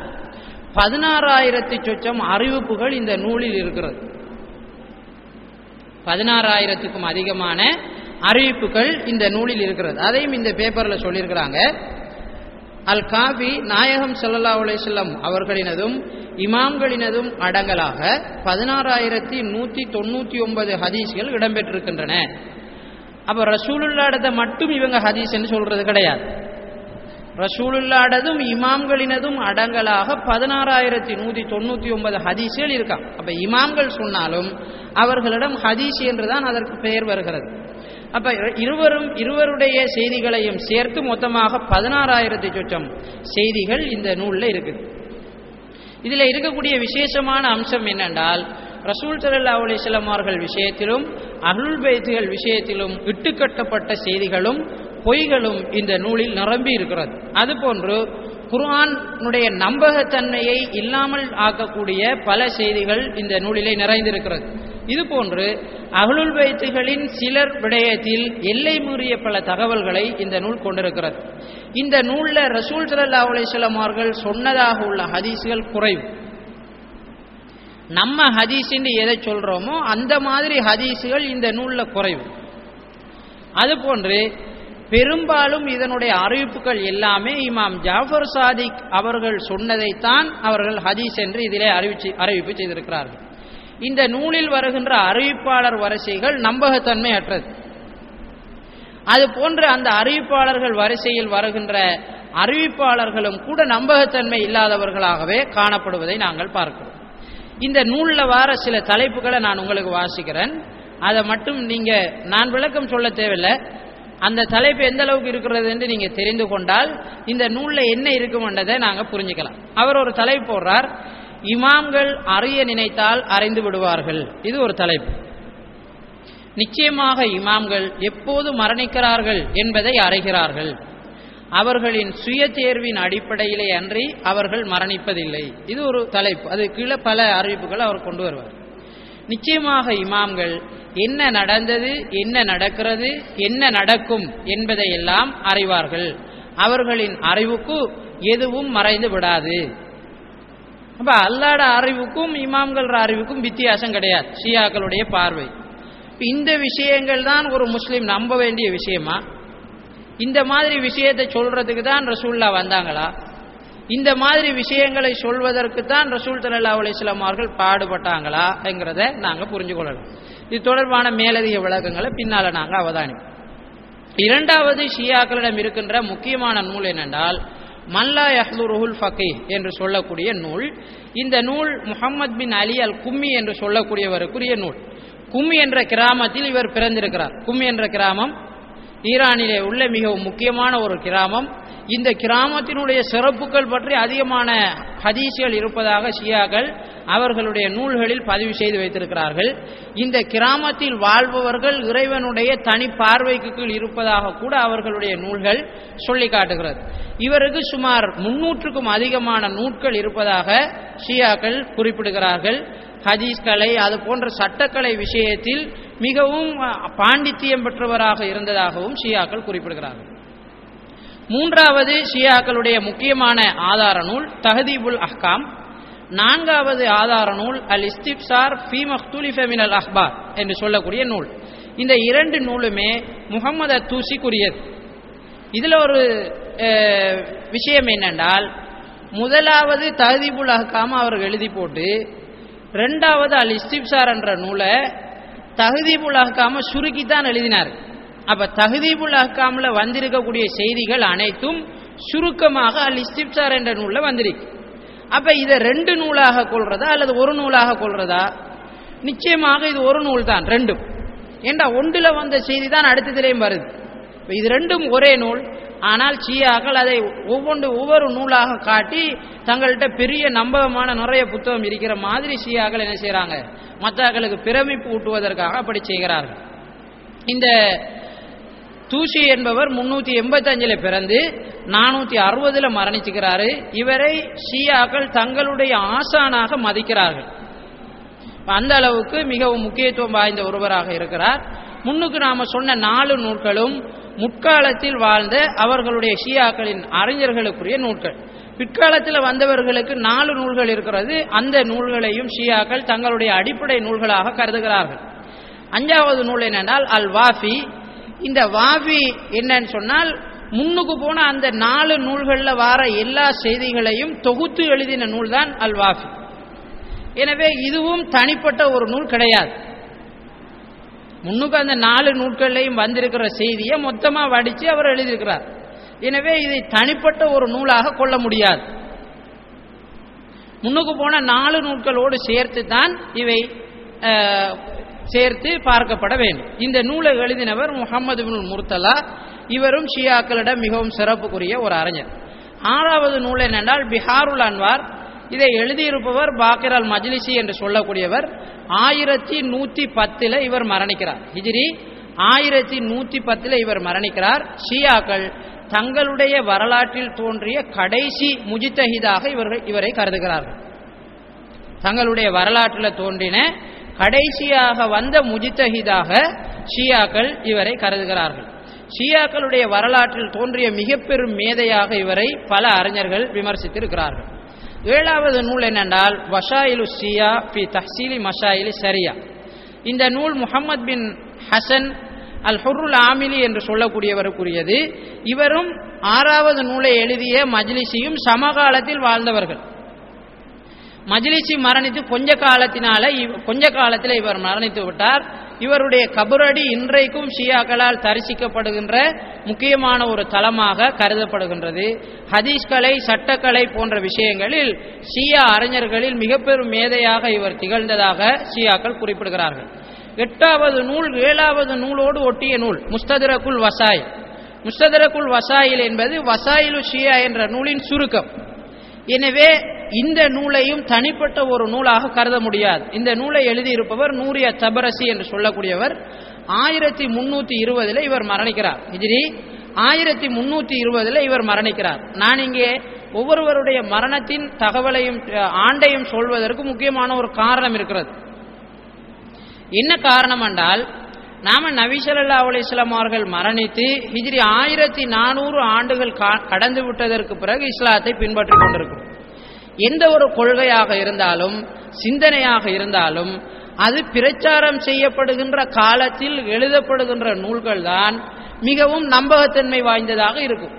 16,000 சொச்சம் அறிவிப்புகள் இந்த நூலில் இருக்கிறது. 16,000க்கும் அதிகமான அறிவிப்புகள் இந்த நூலில் இருக்கிறது. அதையும் இந்த பேப்பரில் சொல்லியிருக்கிறாங்க. அல் காஃபி நாயகம் ஸல்லல்லாஹு அலைஹி வஸல்லம் அவர்களினதும் இமாம்களினதும் அடங்கலாக 16,199 ஹதீஸ்கள் இடம்பெற்றிருக்கின்றன. அப்ப ரசூலுல்லாஹ்ட மட்டும் இவங்க ஹதீஸ் என்று சொல்றது கிடையாது. ரசூலுல்லாஹ்டதும் இமாம்களினதும் அடங்கலாக 16,199 ஹதீஸ்கள் இருக்கா. அப்ப இமாம்கள் சொன்னாலும் அவர்களிடம் ஹதீஸ் என்றுதான் அதற்கு பெயர் வருகிறது. அப்ப இருவருடைய செய்திகளையும் சேர்த்து மொத்தமாக 16,000 சொச்சம் செய்திகள் இந்த நூல்ல இருக்குது. இதுல இருக்கக்கூடிய விசேஷமான அம்சம் என்னென்றால், ரசூல் ஸல்லல்லாஹு அலைஹி வஸல்லம் அவர்கள் விஷயத்திலும் அஹ்லுல் பைத்துகள் விஷயத்திலும் இட்டுக்கட்டப்பட்ட செய்திகளும் பொய்களும் இந்த நூலில் நிரம்பி இருக்கிறது. அதுபோன்று குர்ஆனுடைய நம்பகத்தன்மையை இல்லாமல் ஆக்கக்கூடிய பல செய்திகள் இந்த நூலிலே நிறைந்திருக்கிறது. இதுபோன்று அஹ்லுல் பைத்துகளின் சிலர் விடயத்தில் எல்லை மீறிய பல தகவல்களை இந்த நூல் கொண்டிருக்கிறது. இந்த நூல்ல ரசூல் ஸல்லல்லாஹு அலைஹி வஸல்லம் அவர்கள் சொன்னதாக உள்ள ஹதீஸ்கள் குறைவு. நம்ம ஹதீஸ் என்று எதை சொல்றோமோ அந்த மாதிரி ஹதீஸ்கள் இந்த நூல்ல குறைவு. அதுபோன்று பெரும்பாலும் இதனுடைய அறிவிப்புகள் எல்லாமே இமாம் ஜாஃபர் சாதிக் அவர்கள் சொன்னதைத்தான் அவர்கள் ஹதீஸ் என்று இதிலே அறிவிப்பு செய்திருக்கிறார்கள். இந்த நூலில் வருகின்ற அறிவிப்பாளர் வரிசைகள் நம்பகத்தன்மை அற்றது. அதுபோன்று அந்த அறிவிப்பாளர்கள் வரிசையில் வருகின்ற அறிவிப்பாளர்களும் கூட நம்பகத்தன்மை இல்லாதவர்களாகவே காணப்படுவதை நாங்கள் பார்க்கிறோம். இந்த நூல்ல வர சில தலைப்புகளை நான் உங்களுக்கு வாசிக்கிறேன். அதை மட்டும் நீங்க நான் விளக்கம் சொல்ல தேவையில்லை. அந்த தலைப்பு எந்த அளவுக்கு இருக்கிறது என்று நீங்க தெரிந்து கொண்டால் இந்த நூல்ல என்ன இருக்கும்ன்றதை நாங்க புரிஞ்சுக்கலாம். அவர் ஒரு தலைப்பு போடுறார், இமாம்கள் அறிய நினைத்தால் அறிந்து விடுவார்கள். இது ஒரு தலைப்பு. நிச்சயமாக இமாம்கள் எப்போது மரணிக்கிறார்கள் என்பதை அறிகிறார்கள். அவர்களின் சுய தேர்வின் அடிப்படையிலே அன்றி அவர்கள் மரணிப்பதில்லை. இது ஒரு தலைப்பு. அது கீழே பல அறிவிப்புகள் அவர் கொண்டு வருவார். நிச்சயமாக இமாம்கள் என்ன நடந்தது, என்ன நடக்கிறது, என்ன நடக்கும் என்பதையெல்லாம் அறிவார்கள். அவர்களின் அறிவுக்கு எதுவும் மறைந்து விடாது. அப்ப அல்லாஹ்வுடைய அறிவுக்கும் இமாம்கள் அறிவுக்கும் வித்தியாசம் கிடையாது ஷியாக்களுடைய பார்வை. இந்த விஷயங்கள் தான் ஒரு முஸ்லிம் நம்ப வேண்டிய விஷயமா? இந்த மாதிரி விஷயத்தை சொல்றதுக்கு தான் ரசூலுல்லாஹ் வந்தாங்களா? இந்த மாதிரி விஷயங்களை சொல்வதற்கு தான் ரசூல் ஸல்லல்லாஹு அலைஹி வஸல்லம் அவர்கள் பாடுபட்டாங்களா என்கிறத நாங்க புரிஞ்சு கொள்ளலாம். இது தொடர்பான மேலதிக விளக்கங்களை பின்னால நாங்க அவதானிப்போம். இரண்டாவது ஷியாக்களிடம் இருக்கின்ற முக்கியமான நூல் என்னென்றால் மல்லா யஹ்லுருல் ஃபகீஹ் என்று சொல்லக்கூடிய நூல். இந்த நூல் முஹம்மது பின் அலி அல் கும்மி என்று சொல்லக்கூடியவருக்குரிய நூல். கும்மி என்ற கிராமத்தில் இவர் பிறந்திருக்கிறார். கும்மி என்ற கிராமம் ஈரானிலே உள்ள மிகவும் முக்கியமான ஒரு கிராமம். இந்த கிராமத்தினுடைய சிறப்புகள் பற்றி அதிகமான ஹதீஸ்கள் இருப்பதாக ஷியாக்கள் அவர்களுடைய நூல்களில் பதிவு செய்து வைத்திருக்கிறார்கள். இந்த கிராமத்தில் வாழ்பவர்கள் இறைவனுடைய தனி பார்வைக்கு கீழ் இருப்பதாக கூட அவர்களுடைய நூல்கள் சொல்லி காட்டுகிறது. இவருக்கு சுமார் 300க்கும் அதிகமான நூல்கள் இருப்பதாக ஷியாக்கள் குறிப்பிடுகிறார்கள். ஹதீஸ் கலை அது போன்ற சட்டக்கலை விஷயத்தில் மிகவும் பாண்டித்தியம் பெற்றவராக இருந்ததாகவும் ஷியாக்கள் குறிப்பிடுகிறார்கள். மூன்றாவது ஷியாக்களுடைய முக்கியமான ஆதார நூல் தஹதீபுல் அஹ்காம். நான்காவது ஆதார நூல் அல் இஸ்திப்சார் ஃபீ மக்துலிஃப மினல் அஹ்பார் என்று சொல்லக்கூடிய நூல். இந்த இரண்டு நூலுமே முஹம்மது அத்தூசிக்குரியது. இதுல ஒரு விஷயம் என்னென்றால், முதலாவது தஹதீபுல் அஹ்காம் அவர்கள் எழுதி போட்டு, ரெண்டாவது அல் இஸ்திப்சார் என்ற நூலை தஹதீபுல் அஹ்காம சுருக்கித்தான் எழுதினார். அப்ப தஹதீபுல் அஹ்காம்ல வந்திருக்கக்கூடிய செய்திகள் அனைத்தும் சுருக்கமாக அல் இஸ்திப்சார் என்ற நூல்ல வந்திருக்கு. அப்ப இதை ரெண்டு நூலாக கொள்றதா அல்லது ஒரு நூலாக கொள்றதா? நிச்சயமாக இது ஒரு நூல் தான். ரெண்டும் ஏண்டா ஒன்றுல வந்த செய்தி தான் அடுத்ததிலேயும் வருது. இது ரெண்டும் ஒரே நூல். ஆனால் ஷியாக்கள் அதை ஒவ்வொரு நூலாக காட்டி தங்கள்கிட்ட பெரிய நம்பகமான நிறைய புத்தகம் இருக்கிற மாதிரி ஷியாக்கள் என்ன செய்யறாங்க, மற்றவர்களுக்கு பிரமிப்பு ஊட்டுவதற்காக அப்படி செய்கிறார்கள். இந்த தூசி என்பவர் 385 பிறந்து 460 மரணிச்சுக்கிறாரு. இவரை ஷியாக்கள் தங்களுடைய ஆசானாக மதிக்கிறார்கள். அந்த அளவுக்கு மிகவும் முக்கியத்துவம் வாய்ந்த ஒருவராக இருக்கிறார். முன்னுக்கு நாம சொன்ன 4 நூல்களும் முற்காலத்தில் வாழ்ந்த அவர்களுடைய ஷியாக்களின் அறிஞர்களுக்குரிய நூல்கள். பிற்காலத்தில் வந்தவர்களுக்கு 4 நூல்கள் இருக்கிறது. அந்த நூல்களையும் ஷியாக்கள் தங்களுடைய அடிப்படை நூல்களாக கருதுகிறார்கள். 5வது நூல் என்னென்றால் அல் வாஃபி. இந்த வாஃபி என்னன்னு சொன்னால் முன்னுக்கு போன அந்த 4 நூல்களில் வார எல்லா செய்திகளையும் தொகுத்து எழுதின நூல் தான் அல் வாஃபி. எனவே இதுவும் தனிப்பட்ட ஒரு நூல் கிடையாது. முன்னுக்கு அந்த 4 நூல்களையும் வந்திருக்கிற செய்தியை மொத்தமாக வடித்து அவர் எழுதியிருக்கிறார். எனவே இதை தனிப்பட்ட ஒரு நூலாக கொள்ள முடியாது. முன்னுக்கு போன 4 நூல்களோடு சேர்த்து தான் இவை சேர்த்து பார்க்கப்பட வேண்டும். இந்த நூலை எழுதினவர் முஹம்மது இப்னுல் முர்தலா. இவரும் ஷியாக்களிடம் மிகவும் சிறப்புக்குரிய ஒரு அறிஞர். 6வது நூல் என்னென்றால் பிஹாருல் அன்வார். இதை எழுதியிருப்பவர் பாக்கிர் அல் மஜ்லிசி என்று சொல்லக்கூடியவர். 1110 இவர் மரணிக்கிறார். ஹிஜ்ரி 1110 இவர் மரணிக்கிறார். ஷியாக்கள் தங்களுடைய வரலாற்றில் தோன்றிய கடைசி முஜ்தஹிதாக இவரை கருதுகிறார்கள். தங்களுடைய வரலாற்றில் தோன்றின கடைசியாக வந்த முஜ்தஹிதாக ஷியாக்கள் இவரை கருதுகிறார்கள். ஷியாக்களுடைய வரலாற்றில் தோன்றிய மிக பெரும் மேதையாக இவரை பல அறிஞர்கள் விமர்சித்திருக்கிறார்கள். 7வது நூல் என்னென்றால் வஷாயிலு ஷியா ஃபி தஹ்சீலி மஷாயிலி ஷரியா. இந்த நூல் முஹம்மது பின் ஹசன் அல் ஹுர்ருல் ஆமிலி என்று சொல்லக்கூடியவருக்குரியது. இவரும் 6வது நூலை எழுதிய மஜ்லிசியும் சமகாலத்தில் வாழ்ந்தவர்கள். மஜ்லிசி மரணித்து கொஞ்ச காலத்தில் இவர் மரணித்து விட்டார். இவருடைய கபரடி இன்றைக்கும் ஷியாக்களால் தரிசிக்கப்படுகின்ற முக்கியமான ஒரு தலமாக கருதப்படுகின்றது. ஹதீஸ்கலை, சட்டக்கலை போன்ற விஷயங்களில் ஷியா அறிஞர்களில் மிக பெரும் மேதையாக இவர் திகழ்ந்ததாக ஷியாக்கள் குறிப்பிடுகிறார்கள். 8வது நூல் 7வது நூலோடு ஒட்டிய நூல் முஸ்ததரக்குல் வசாயில். முஸ்ததரக்குல் வசாயில் என்பது வசாயிலு ஷியா என்ற நூலின் சுருக்கம். எனவே இந்த நூலையும் தனிப்பட்ட ஒரு நூலாக கருத முடியாது. இந்த நூலை எழுதியிருப்பவர் நூரியா தபரசி என்று சொல்லக்கூடியவர். 1320 இவர் மரணிக்கிறார். ஹிஜ்ரி 1320 இவர் மரணிக்கிறார். நான் இங்கே ஒவ்வொருவருடைய மரணத்தின் தகவலையும் ஆண்டையும் சொல்வதற்கு முக்கியமான ஒரு காரணம் இருக்கிறது. என்ன காரணம் என்றால், நாம நபி ஸல்லல்லாஹு அலைஹி வஸல்லம் அவர்கள் மரணித்து ஹிஜ்ரி 1400 ஆண்டுகள் கடந்து விட்டதற்கு பிறகு இஸ்லாத்தை பின்பற்றிக் கொண்டிருக்கிறோம். எந்த ஒரு கொள்கையாக இருந்தாலும் சிந்தனையாக இருந்தாலும் அது பிரச்சாரம் செய்யப்படுகின்ற காலத்தில் எழுதப்படுகின்ற நூல்கள் தான் மிகவும் நம்பகத்தன்மை வாய்ந்ததாக இருக்கும்.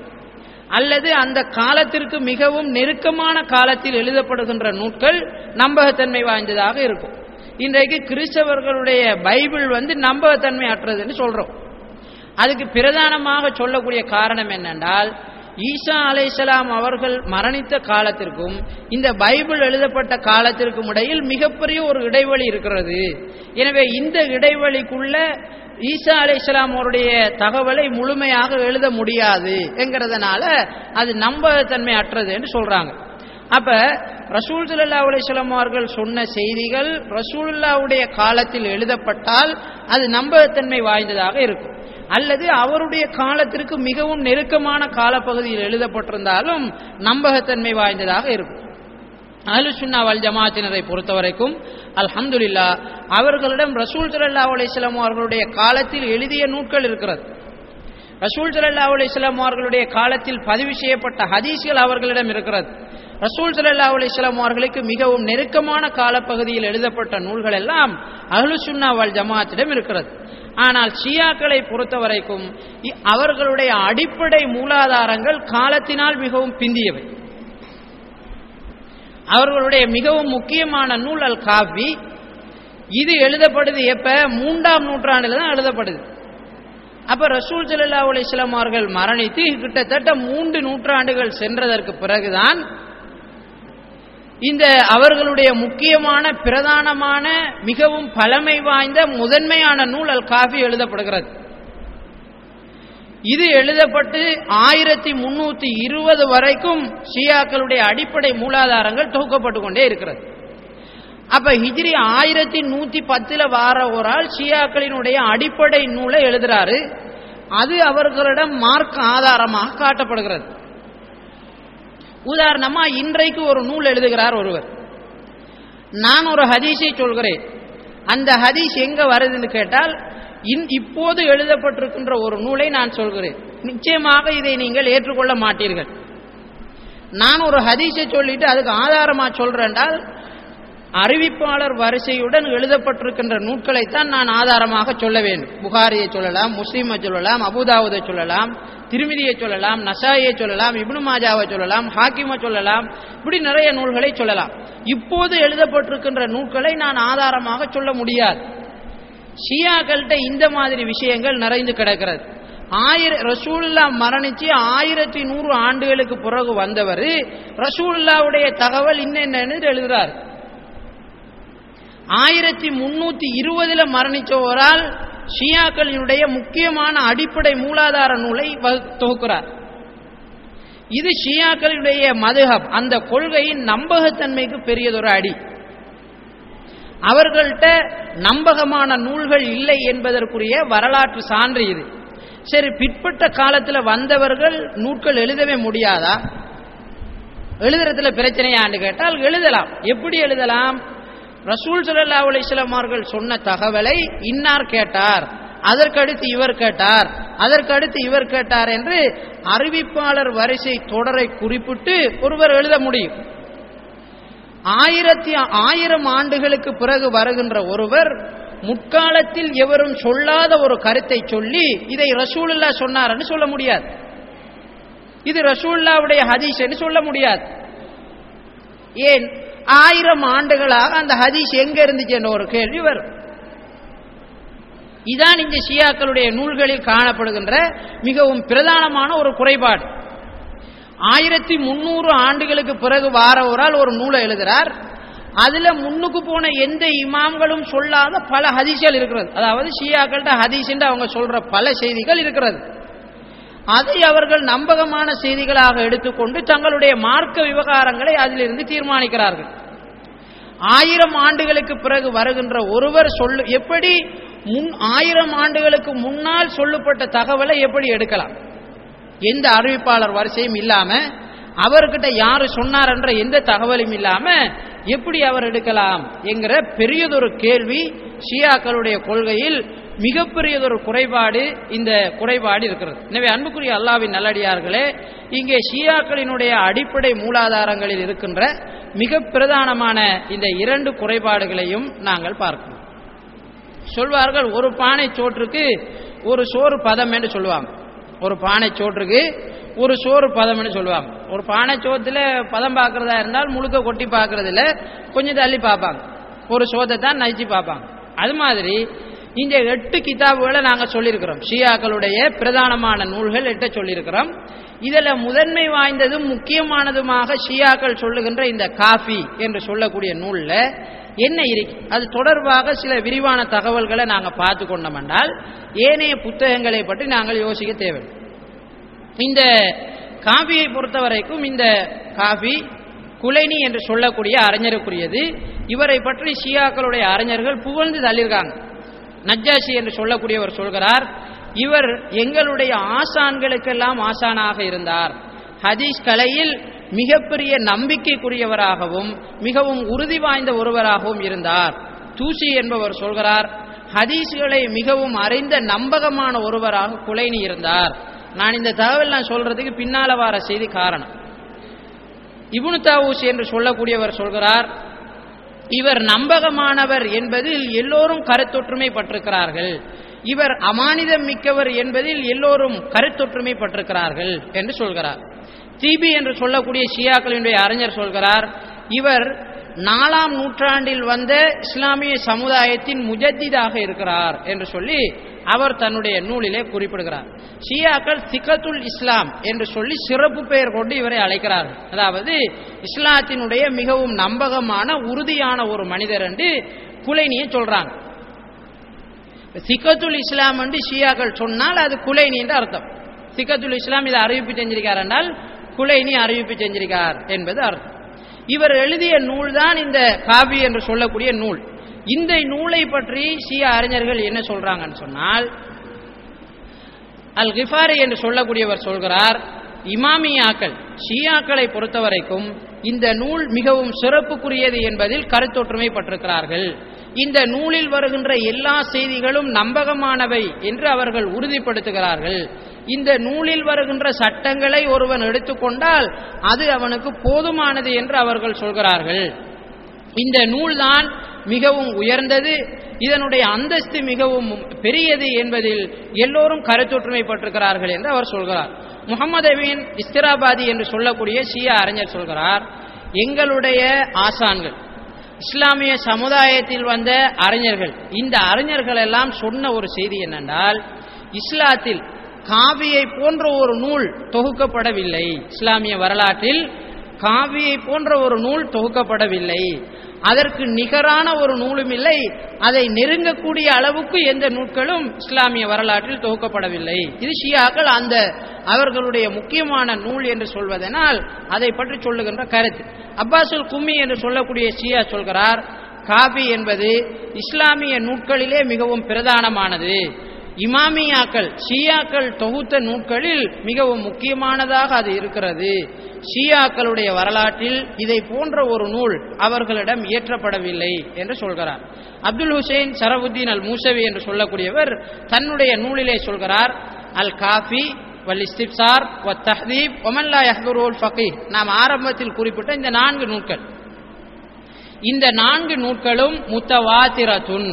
அல்லது அந்த காலத்திற்கு மிகவும் நெருக்கமான காலத்தில் எழுதப்படுகின்ற நூல்கள் நம்பகத்தன்மை வாய்ந்ததாக இருக்கும். இன்றைக்கு கிறிஸ்தவர்களுடைய பைபிள் நம்பகத்தன்மை அற்றதுன்னு சொல்றோம். அதுக்கு பிரதானமாக சொல்லக்கூடிய காரணம் என்னென்றால், ஈசா அலைஹிஸ்ஸலாம் அவர்கள் மரணித்த காலத்திற்கும் இந்த பைபிள் எழுதப்பட்ட காலத்திற்கும் இடையில் மிகப்பெரிய ஒரு இடைவெளி இருக்கிறது. எனவே இந்த இடைவெளிக்குள்ள ஈசா அலைஹிஸ்ஸலாம் அவருடைய தகவலை முழுமையாக எழுத முடியாது என்கிறதுனால அது நம்பகத்தன்மை அற்றது என்று சொல்றாங்க. அப்ப ரசூல் ஸல்லல்லாஹு அலைஹி வஸல்லம் அவர்கள் சொன்ன செய்திகள் ரசூலுல்லாஹ்வுடைய காலத்தில் எழுதப்பட்டால் அது நம்பகத்தன்மை வாய்ந்ததாக இருக்கும். அல்லது அவருடைய காலத்திற்கு மிகவும் நெருக்கமான காலப்பகுதியில் எழுதப்பட்டிருந்தாலும் நம்பகத்தன்மை வாய்ந்ததாக இருக்கும். அஹ்லுஸ் சுன்னா வல் ஜமாஅத்தினரை பொறுத்தவரைக்கும் அல்ஹம்துலில்லாஹ் அவர்களிடம் ரசூல் ஸல்லல்லாஹு அலைஹி வஸல்லம் அவர்களுடைய காலத்தில் எழுதிய நூல்கள் இருக்கிறது. ரசூல் ஸல்லல்லாஹு அலைஹி வஸல்லம் அவர்களுடைய காலத்தில் பதிவு செய்யப்பட்ட ஹதீஸ்கள் அவர்களிடம் இருக்கிறது. ரசூல் ஸல்லல்லாஹு அலைஹி வஸல்லம் அவர்களுக்கு மிகவும் நெருக்கமான காலப்பகுதியில் எழுதப்பட்ட நூல்கள் எல்லாம் அஹ்லுஸ் சுன்னா வல் ஜமாஅத்திடம் இருக்கிறது. ஆனால் ஷியாக்களை பொறுத்தவரைக்கும் அவர்களுடைய அடிப்படை மூலாதாரங்கள் காலத்தினால் மிகவும் பிந்தியவை. அவர்களுடைய மிகவும் முக்கியமான நூல் அல் காஃபி. இது எழுதப்படுது எப்ப? 3ஆம் நூற்றாண்டில் தான் எழுதப்படுது. அப்ப ரசூல் ஸல்லல்லாஹு அலைஹி வஸல்லம் அவர்கள் மரணித்து கிட்டத்தட்ட 3 நூற்றாண்டுகள் சென்றதற்கு பிறகுதான் இந்த அவர்களுடைய முக்கியமான பிரதானமான மிகவும் பழமை வாய்ந்த முதன்மையான நூல் அல் காஃபி எழுதப்படுகிறது. இது எழுதப்பட்டு 1320 வரைக்கும் ஷியாக்களுடைய அடிப்படை மூலாதாரங்கள் தொகுக்கப்பட்டு கொண்டே இருக்கிறது. அப்ப ஹிஜ்ரி 1110 வார ஒரு ஆள் ஷியாக்களினுடைய அடிப்படை நூலை எழுதுறாரு. அது அவர்களிடம் மார்க்க ஆதாரமாக காட்டப்படுகிறது. உதாரணமா இன்றைக்கு ஒரு நூல் எழுதுகிறார் ஒருவர். நான் ஒரு ஹதீஸை சொல்கிறேன். அந்த ஹதீஸ் எங்க வருதுன்னு கேட்டால், இப்போது எழுதப்பட்டிருக்கின்ற ஒரு நூலை நான் சொல்கிறேன். நிச்சயமாக இதை நீங்கள் ஏற்றுக்கொள்ள மாட்டீர்கள். நான் ஒரு ஹதீஸை சொல்லிட்டு அதுக்கு ஆதாரமா சொல்றேன்டால் அறிவிப்பாளர் வரிசையுடன் எழுதப்பட்டிருக்கின்ற நூல்களைத்தான் நான் ஆதாரமாக சொல்ல வேண்டும். புகாரியை சொல்லலாம், முஸ்லிமை சொல்லலாம், அபூதாவுதை சொல்லலாம், திருமிதியை சொல்லலாம், நசாயை சொல்லலாம், இப்னு மாஜாவை சொல்லலாம், ஹாக்கிமை சொல்லலாம், இப்படி நிறைய நூல்களை சொல்லலாம். இப்போது எழுதப்பட்டிருக்கின்ற நூல்களை நான் ஆதாரமாக சொல்ல முடியாது. ஷியாக்கள்கிட்ட இந்த மாதிரி விஷயங்கள் நிறைந்து கிடக்கிறது. ரசூலுல்லாஹ் மரணிச்சு 1100 ஆண்டுகளுக்கு பிறகு வந்தவர் ரசூலுல்லாஹ்வுடைய தகவல் என்னன்னு எழுதுறார். 1320 மரணிச்சவரால் ஷியாக்களினுடைய முக்கியமான அடிப்படை மூலாதார நூலை தொகுக்கிறார். இது ஷியாக்களுடைய மதுஹப், அந்த கொள்கையின் நம்பகத்தன்மைக்கு பெரியதொரு அடி. அவர்கள்ட்ட நம்பகமான நூல்கள் இல்லை என்பதற்குரிய வரலாற்று சான்று இது. சரி, பிற்பட்ட காலத்தில் வந்தவர்கள் நூல்கள் எழுதவே முடியாதா? எழுதுறதுல பிரச்சனையான்னு கேட்டால் எழுதலாம். எப்படி எழுதலாம்? ரசூல் ஸல்லல்லாஹு அலைஹி வஸல்லம் அவர்கள் சொன்ன தகவலை இன்னார் கேட்டார், அதற்கடுத்து இவர் கேட்டார், அதற்கடுத்து இவர் கேட்டார் என்று அறிவிப்பாளர் வரிசை தொடரை குறிப்பிட்டு ஒருவர் எழுத முடியும். 1000 ஆண்டுகளுக்கு பிறகு வருகின்ற ஒருவர் முற்காலத்தில் எவரும் சொல்லாத ஒரு கருத்தை சொல்லி இதை ரசூலுல்லாஹ் சொன்னார்னு சொல்ல முடியாது, இது ரசூலுல்லாஹ்வுடைய ஹதீஸ் என்று சொல்ல முடியாது. ஏன்? 1000 ஆண்டுகளாக அந்த ஹதீஸ் எங்க இருந்துச்சு என்ற ஒரு கேள்வி வரும். இதான் இந்த ஷியாக்களுடைய நூல்களில் காணப்படுகின்ற மிகவும் பிரதானமான ஒரு குறைபாடு. 1300 ஆண்டுகளுக்கு பிறகு வாரவரால் ஒரு நூலை எழுதுறார். அதுல முன்னுக்கு போன எந்த இமாம்களும் சொல்லாத பல ஹதீஸ்கள் இருக்கிறது. அதாவது ஷியாக்கள்கிட்ட ஹதீஸ் என்று அவங்க சொல்ற பல செய்திகள் இருக்கிறது. அதை அவர்கள் நம்பகமான செய்திகளாக எடுத்துக்கொண்டு தங்களுடைய மார்க்க விவகாரங்களை அதிலிருந்து தீர்மானிக்கிறார்கள். 1000 ஆண்டுகளுக்கு பிறகு வருகின்ற ஒருவர் எப்படி 1000 ஆண்டுகளுக்கு முன்னால் சொல்லப்பட்ட தகவலை எப்படி எடுக்கலாம்? எந்த அறிவிப்பாளர் வரிசையும் இல்லாம, அவர்கிட்ட யாரு சொன்னார் என்ற எந்த தகவலும் இல்லாம எப்படி அவர் எடுக்கலாம் என்கிற பெரியதொரு கேள்வி ஷியாக்களுடைய கொள்கையில் மிகப்பெரியதொரு குறைபாடு, இந்த குறைபாடு இருக்கிறது. எனவே அன்புக்குரிய அல்லாஹ்வின் நல்லடியார்களே, இங்கே ஷியாக்களினுடைய அடிப்படை மூலாதாரங்களில் இருக்கின்ற மிக பிரதானமான இந்த 2 குறைபாடுகளையும் நாங்கள் பார்க்கிறோம். சொல்வார்கள், ஒரு பானை சோற்றுக்கு ஒரு சோறு பதம் என்று சொல்லுவாங்க. ஒரு பானை சோற்றுக்கு ஒரு சோறு பதம் என்று சொல்லுவாங்க. ஒரு பானை சோத்துல பதம் பார்க்கறதா இருந்தால் முழுக்க கொட்டி பார்க்கறது இல்லை, கொஞ்சம் தள்ளி பார்ப்பாங்க, ஒரு சோத்தை தான் நைச்சி பார்ப்பாங்க. அது மாதிரி இந்த 8 கிதாபுகளை நாங்கள் சொல்லியிருக்கிறோம். ஷியாக்களுடைய பிரதானமான நூல்கள் 8 சொல்லியிருக்கிறோம். இதில் முதன்மை வாய்ந்ததும் முக்கியமானதுமாக ஷியாக்கள் சொல்லுகின்ற இந்த காஃபி என்று சொல்லக்கூடிய நூல்ல என்ன இருக்கு, அது தொடர்பாக சில விரிவான தகவல்களை நாங்கள் பார்த்து கொண்டோம் என்றால் ஏனைய புத்தகங்களை பற்றி நாங்கள் யோசிக்க தேவை. இந்த காஃபியை பொறுத்தவரைக்கும் இந்த காஃபி குலைனி என்று சொல்லக்கூடிய அறிஞருக்குரியது. இவரை பற்றி ஷியாக்களுடைய அறிஞர்கள் புகழ்ந்து தள்ளியிருக்காங்க. நஜ்ஜாஷி என்று சொல்லக்கூடியவர் சொல்கிறார், இவர் எங்களுடைய ஆசான்களுக்கெல்லாம் ஆசானாக இருந்தார். ஹதீஸ் கலையில் மிகப்பெரிய நம்பிக்கைக்குரியவராகவும் மிகவும் உறுதி வாய்ந்த ஒருவராகவும் இருந்தார். தூசி என்பவர் சொல்கிறார், ஹதீஸ்களை மிகவும் அறிந்த நம்பகமான ஒருவராக குலைனி இருந்தார். நான் இந்த தகவல் நான் சொல்றதுக்கு பின்னால வார செய்தி காரணம். இப்னு தாவூஸ் என்று சொல்லக்கூடியவர் சொல்கிறார், இவர் நம்பகமானவர் என்பதில் எல்லோரும் கருத்தொற்றுமை பட்டிருக்கிறார்கள், இவர் அமானிதம் மிக்கவர் என்பதில் எல்லோரும் கருத்தொற்றுமை பட்டிருக்கிறார்கள் என்று சொல்கிறார். தீபி என்று சொல்லக்கூடிய ஷியாக்களினுடைய அறிஞர் சொல்கிறார், இவர் 4ஆம் நூற்றாண்டில் வந்த இஸ்லாமிய சமுதாயத்தின் முஜத்திதாக இருக்கிறார் என்று சொல்லி அவர் தன்னுடைய நூலிலே குறிப்பிடுகிறார். ஷியாக்கள் சிகத்துல் இஸ்லாம் என்று சொல்லி சிறப்பு பெயர் கொண்டு இவரை அழைக்கிறார்கள். அதாவது இஸ்லாத்தினுடைய மிகவும் நம்பகமான உறுதியான ஒரு மனிதர் என்று குலைனியை சொல்றாங்க. சிகத்துல் இஸ்லாம் என்று ஷியாக்கள் சொன்னால் அது குலைனி என்று அர்த்தம். சிகத்துல் இஸ்லாம் இதை அறிவிப்பு செஞ்சிருக்கார் என்றால் குலைனி அறிவிப்பு செஞ்சிருக்கார் என்பது அர்த்தம். இவர் எழுதிய நூல் தான் இந்த காபி என்று சொல்லக்கூடிய நூல். இந்த நூலை பற்றி ஷியா அறிஞர்கள் என்ன சொல்றாங்கன்னு சொன்னால், அல் கிஃபாரி என்று சொல்லக்கூடியவர் சொல்கிறார், இமாமியாக்கள் ஷியாக்களை பொறுத்தவரைக்கும் இந்த நூல் மிகவும் சிறப்புக்குரியது என்பதில் கருத்தொற்றுமை பட்டிருக்கிறார்கள். இந்த நூலில் வருகின்ற எல்லா செய்திகளும் நம்பகமானவை என்று அவர்கள் உறுதிப்படுத்துகிறார்கள். இந்த நூலில் வருகின்ற சட்டங்களை ஒருவன் எடுத்துக்கொண்டால் அது அவனுக்கு போதுமானது என்று அவர்கள் சொல்கிறார்கள். இந்த நூல்தான் மிகவும் உயர்ந்தது, இதனுடைய அந்தஸ்து மிகவும் பெரியது என்பதில் எல்லோரும் கருத்தொற்றுமைப்பட்டிருக்கிறார்கள் என்று அவர் சொல்கிறார். முகமது அமீன் இஸ்திராபாதி என்று சொல்லக்கூடிய ஷியா அறிஞர் சொல்கிறார், எங்களுடைய ஆசான்கள் இஸ்லாமிய சமுதாயத்தில் வந்த அறிஞர்கள், இந்த அறிஞர்கள் எல்லாம் சொன்ன ஒரு செய்தி என்னென்றால், இஸ்லாத்தில் காவியை போன்ற ஒரு நூல் தொகுக்கப்படவில்லை, இஸ்லாமிய வரலாற்றில் காவியை போன்ற ஒரு நூல் தொகுக்கப்படவில்லை, அதற்கு நிகரான ஒரு நூலும் இல்லை, அதை நெருங்கக்கூடிய அளவுக்கு எந்த நூல்களும் இஸ்லாமிய வரலாற்றில் தொகுக்கப்படவில்லை. இது ஷியாக்கள் அந்த அவர்களுடைய முக்கியமான நூல் என்று சொல்வதனால் அதை பற்றி சொல்லுகின்ற கருத்து. அப்பாசுல் கும்மி என்று சொல்லக்கூடிய ஷியா சொல்கிறார், காபி என்பது இஸ்லாமிய நூல்களிலே மிகவும் பிரதானமானது, இமாமியாக்கள் ஷியாக்கள் தொகுத்த நூல்களில் மிகவும் முக்கியமானதாக அது இருக்கிறது, ஷியாக்களுடைய வரலாற்றில் இதை போன்ற ஒரு நூல் அவர்களிடம் இயற்றப்படவில்லை என்று சொல்கிறார். அப்துல் ஹுசைன் சரவுத்தீன் அல் மூசவி என்று சொல்லக்கூடியவர் தன்னுடைய நூலிலே சொல்கிறார், அல் காஃபி வல் இஸ்திப்சார் வ தஹ்தீப் வமன் லா யஹ்துருல் ஃபகீஹ். நாம் ஆரம்பத்தில் குறிப்பிட்ட இந்த 4 நூல்கள், இந்த 4 நூல்களும் முத்தவாத்திரத்துன்,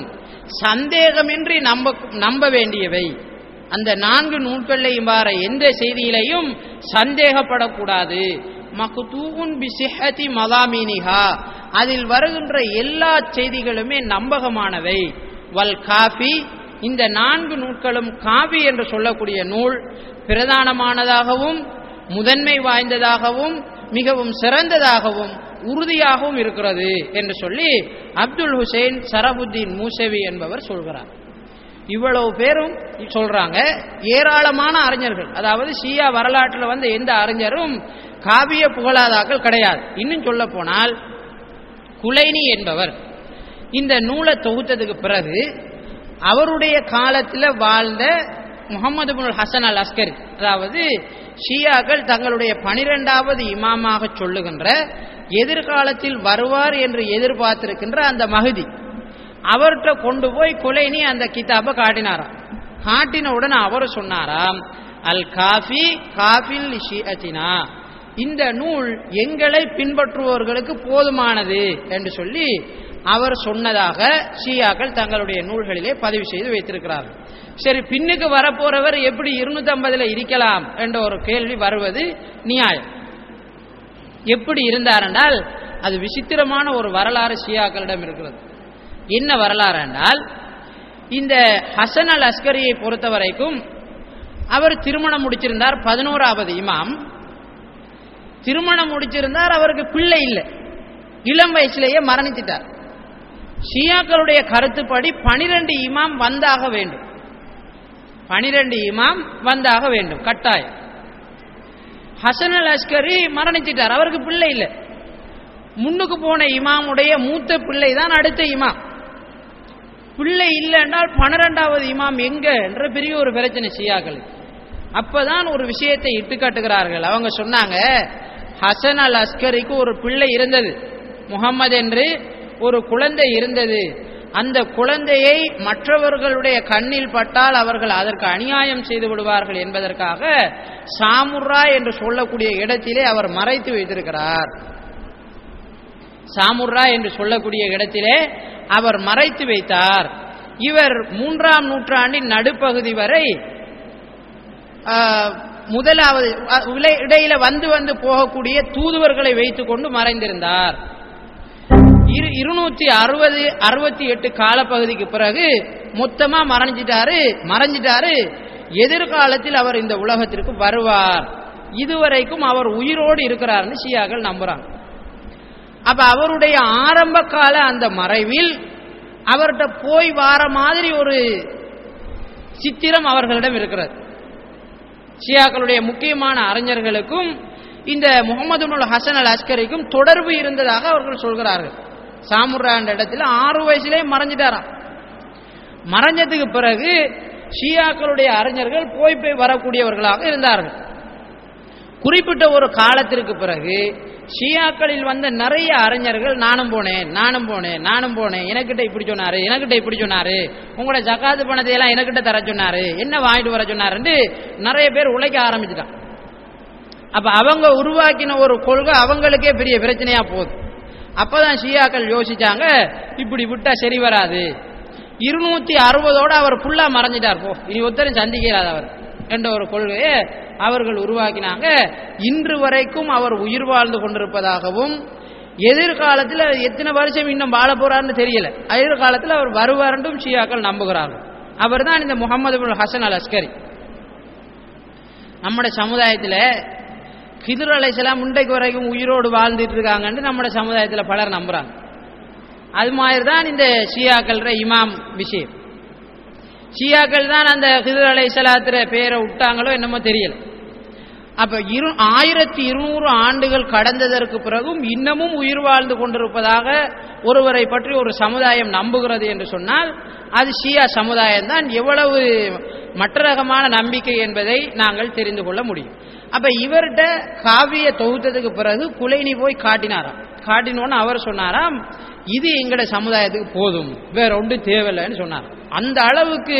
சந்தேகமின்றி நம்ப வேண்டியவை. அந்த 4 நூல்களையும் வார எந்த செய்தியிலையும் சந்தேகப்படக்கூடாது. மக்தூன் பிசிஹதி மதாமீனிஹா, அதில் வருகின்ற எல்லா செய்திகளுமே நம்பகமானவை. வல் காஃபி, இந்த 4 நூல்களும் காஃபி என்று சொல்லக்கூடிய நூல் பிரதானமானதாகவும் முதன்மை வாய்ந்ததாகவும் மிகவும் சிறந்ததாகவும் உறுதியாகவும் இருக்கிறது என்று சொல்லி அப்துல் ஹுசைன் சரபுத்தீன் மூசவி என்பவர் சொல்கிறார். இவ்வளவு பேரும் சொல்றாங்க. ஏராளமான அறிஞர்கள், அதாவது ஷியா வரலாற்றில் வந்த எந்த அறிஞரும் காவிய புகழாதாக்கள் கிடையாது. இன்னும் சொல்ல போனால் குலைனி என்பவர் இந்த நூலை தொகுத்ததுக்கு பிறகு அவருடைய காலத்தில் வாழ்ந்த முகமது இப்னுல் ஹசன் அல் அஸ்கரி, அதாவது ஷியாக்கள் தங்களுடைய 12வது இமாமாக சொல்லுகின்ற எதிர்காலத்தில் வருவார் என்று எதிர்பார்த்திருக்கின்ற அந்த மஹதி, அவர்கிட்ட கொண்டு போய் குலைனி அந்த கிதாபை காட்டினாராம். காட்டினவுடன் அவர் சொன்னாராம், அல் காஃபி காஃபில் ஷியத்தினா, இந்த நூல் எங்களை பின்பற்றுபவர்களுக்கு போதுமானது என்று சொல்லி அவர் சொன்னதாக ஷியாக்கள் தங்களுடைய நூல்களிலே பதிவு செய்து வைத்திருக்கிறார்கள். சரி, பின்னுக்கு வரப்போறவர் எப்படி 250 இருக்கலாம் என்ற ஒரு கேள்வி வருவது நியாயம். எப்படி இருந்தார் என்றால், அது விசித்திரமான ஒரு வரலாறு ஷியாக்களிடம் இருக்கிறது. என்ன வரலாறு என்றால், இந்த ஹசன் அல் அஸ்கரியை பொறுத்த வரைக்கும் அவர் திருமணம் முடிச்சிருந்தார். 11வது இமாம் திருமணம் முடிச்சிருந்தார். அவருக்கு பிள்ளை இல்லை, இளம் வயசிலேயே மரணித்துட்டார். ஷியாக்களுடைய கருத்துப்படி 12 இமாம் வந்தாக வேண்டும், 12 இமாம் வந்தாக வேண்டும் கட்டாயம். ஹசன் அல் அஸ்கரி மரணிச்சிட்டார், அவருக்கு பிள்ளை இல்லை. முன்னுக்கு போன இமாமுடைய மூத்த பிள்ளை தான் அடுத்த இமாம். பிள்ளை இல்லை என்றால் 12வது இமாம் எங்க என்ற பெரிய ஒரு பிரச்சனை ஷியாக்கள். அப்பதான் ஒரு விஷயத்தை இட்டு காட்டுகிறார்கள். அவங்க சொன்னாங்க, ஹசன் அல் அஸ்கரிக்கு ஒரு பிள்ளை இருந்தது, முகம்மது என்று ஒரு குழந்தை இருந்தது. அந்த குழந்தையை மற்றவர்களுடைய கண்ணில் பட்டால் அவர்கள் அதற்கு அநியாயம் செய்து விடுவார்கள் என்பதற்காக சாமுர்ரா என்று சொல்லக்கூடிய இடத்திலே அவர் மறைத்து வைத்திருக்கிறார். சாமுர்ரா என்று சொல்லக்கூடிய இடத்திலே அவர் மறைத்து வைத்தார். இவர் 3ஆம் நூற்றாண்டின் நடுப்பகுதி வரை முதலாவது இடையில வந்து போகக்கூடிய தூதுவர்களை வைத்துக் கொண்டு மறைந்திருந்தார். 268 காலப்பகுதிக்கு பிறகு மொத்தமா மறைஞ்சிட்டாரு. எதிர்காலத்தில் அவர் இந்த உலகத்திற்கு வருவார், இதுவரைக்கும் அவர் உயிரோடு இருக்கிறார்னு ஷியாக்கள் நம்புறாங்க. அப்ப அவருடைய ஆரம்ப கால அந்த மறைவில் அவர்கிட்ட போய் வார மாதிரி ஒரு சித்திரம் அவர்களிடம் இருக்கிறது. ஷியாக்களுடைய முக்கியமான அறிஞர்களுக்கும் இந்த முகமது இப்னுல் ஹசன் அல் அஸ்கரிக்கும் தொடர்பு இருந்ததாக அவர்கள் சொல்கிறார்கள். சாமுர்ரா என்ற இடத்துல 6 வயசுலேயே மறைஞ்சிட்டாராம். மறைஞ்சதுக்கு பிறகு ஷியாக்களுடைய அறிஞர்கள் போய் வரக்கூடியவர்களாக இருந்தார்கள். குறிப்பிட்ட ஒரு காலத்திற்கு பிறகு ஷியாக்களில் வந்த நிறைய அறிஞர்கள் நானும் போனேன், எனக்கிட்ட இப்படி சொன்னாரு, உங்களோட ஜகாத்து பணத்தை எல்லாம் எனக்கிட்ட தர சொன்னாரு, என்ன வாங்கிட்டு வர சொன்னாருன்னு நிறைய பேர் உழைக்க ஆரம்பிச்சுட்டான். அப்ப அவங்க உருவாக்கின ஒரு கொள்கை அவங்களுக்கே பெரிய பிரச்சனையா போகுது. அப்பதான் ஷியாக்கள் யோசிச்சாங்க, இப்படி விட்டா சரி வராது, 260 அவர் ஃபுல்லா மறைஞ்சிட்டார், போ இனி ஒருத்தரும் சந்திக்கிறார் அவர் என்ற ஒரு கொள்கையை அவர்கள் உருவாக்கினாங்க. இன்று வரைக்கும் அவர் உயிர் வாழ்ந்து கொண்டிருப்பதாகவும், எதிர்காலத்தில் எத்தனை வருஷம் இன்னும் வாழ போறாருன்னு தெரியல, எதிர்காலத்தில் அவர் வருவார் ஷியாக்கள் நம்புகிறார்கள். அவர் தான் இந்த முகமது இப்னு ஹசன் அல் அஸ்கரி. நம்முடைய சமுதாயத்தில் கிதுர் அலைஹிஸ்ஸலாம் இன்றைக்கு வரைக்கும் உயிரோடு வாழ்ந்துட்டு இருக்காங்கன்னு நம்முடைய சமுதாயத்தில் பலர் நம்புறாங்க. அது மாதிரி தான் இந்த ஷியாக்கள் இமாம் விஷயம். ஷியாக்கள் தான் அந்த கிதுர் அலைஹிஸ்ஸலாத்திர பேரை விட்டாங்களோ என்னமோ தெரியல. அப்ப 1200 ஆண்டுகள் கடந்ததற்கு பிறகும் இன்னமும் உயிர் வாழ்ந்து கொண்டிருப்பதாக ஒருவரை பற்றி ஒரு சமுதாயம் நம்புகிறது என்று சொன்னால் அது ஷியா சமுதாயம் தான். எவ்வளவு மற்ற ரகமான நம்பிக்கை என்பதை நாங்கள் தெரிந்து கொள்ள முடியும். அப்ப இவர்கிட்ட காவிய தொகுத்ததுக்கு பிறகு குலைனி போய் காட்டினாராம். காட்டினோன்னு அவர் சொன்னாராம், இது எங்கட சமுதாயத்துக்கு போதும், வேற ஒன்று தேவையில்லைன்னு சொன்னார். அந்த அளவுக்கு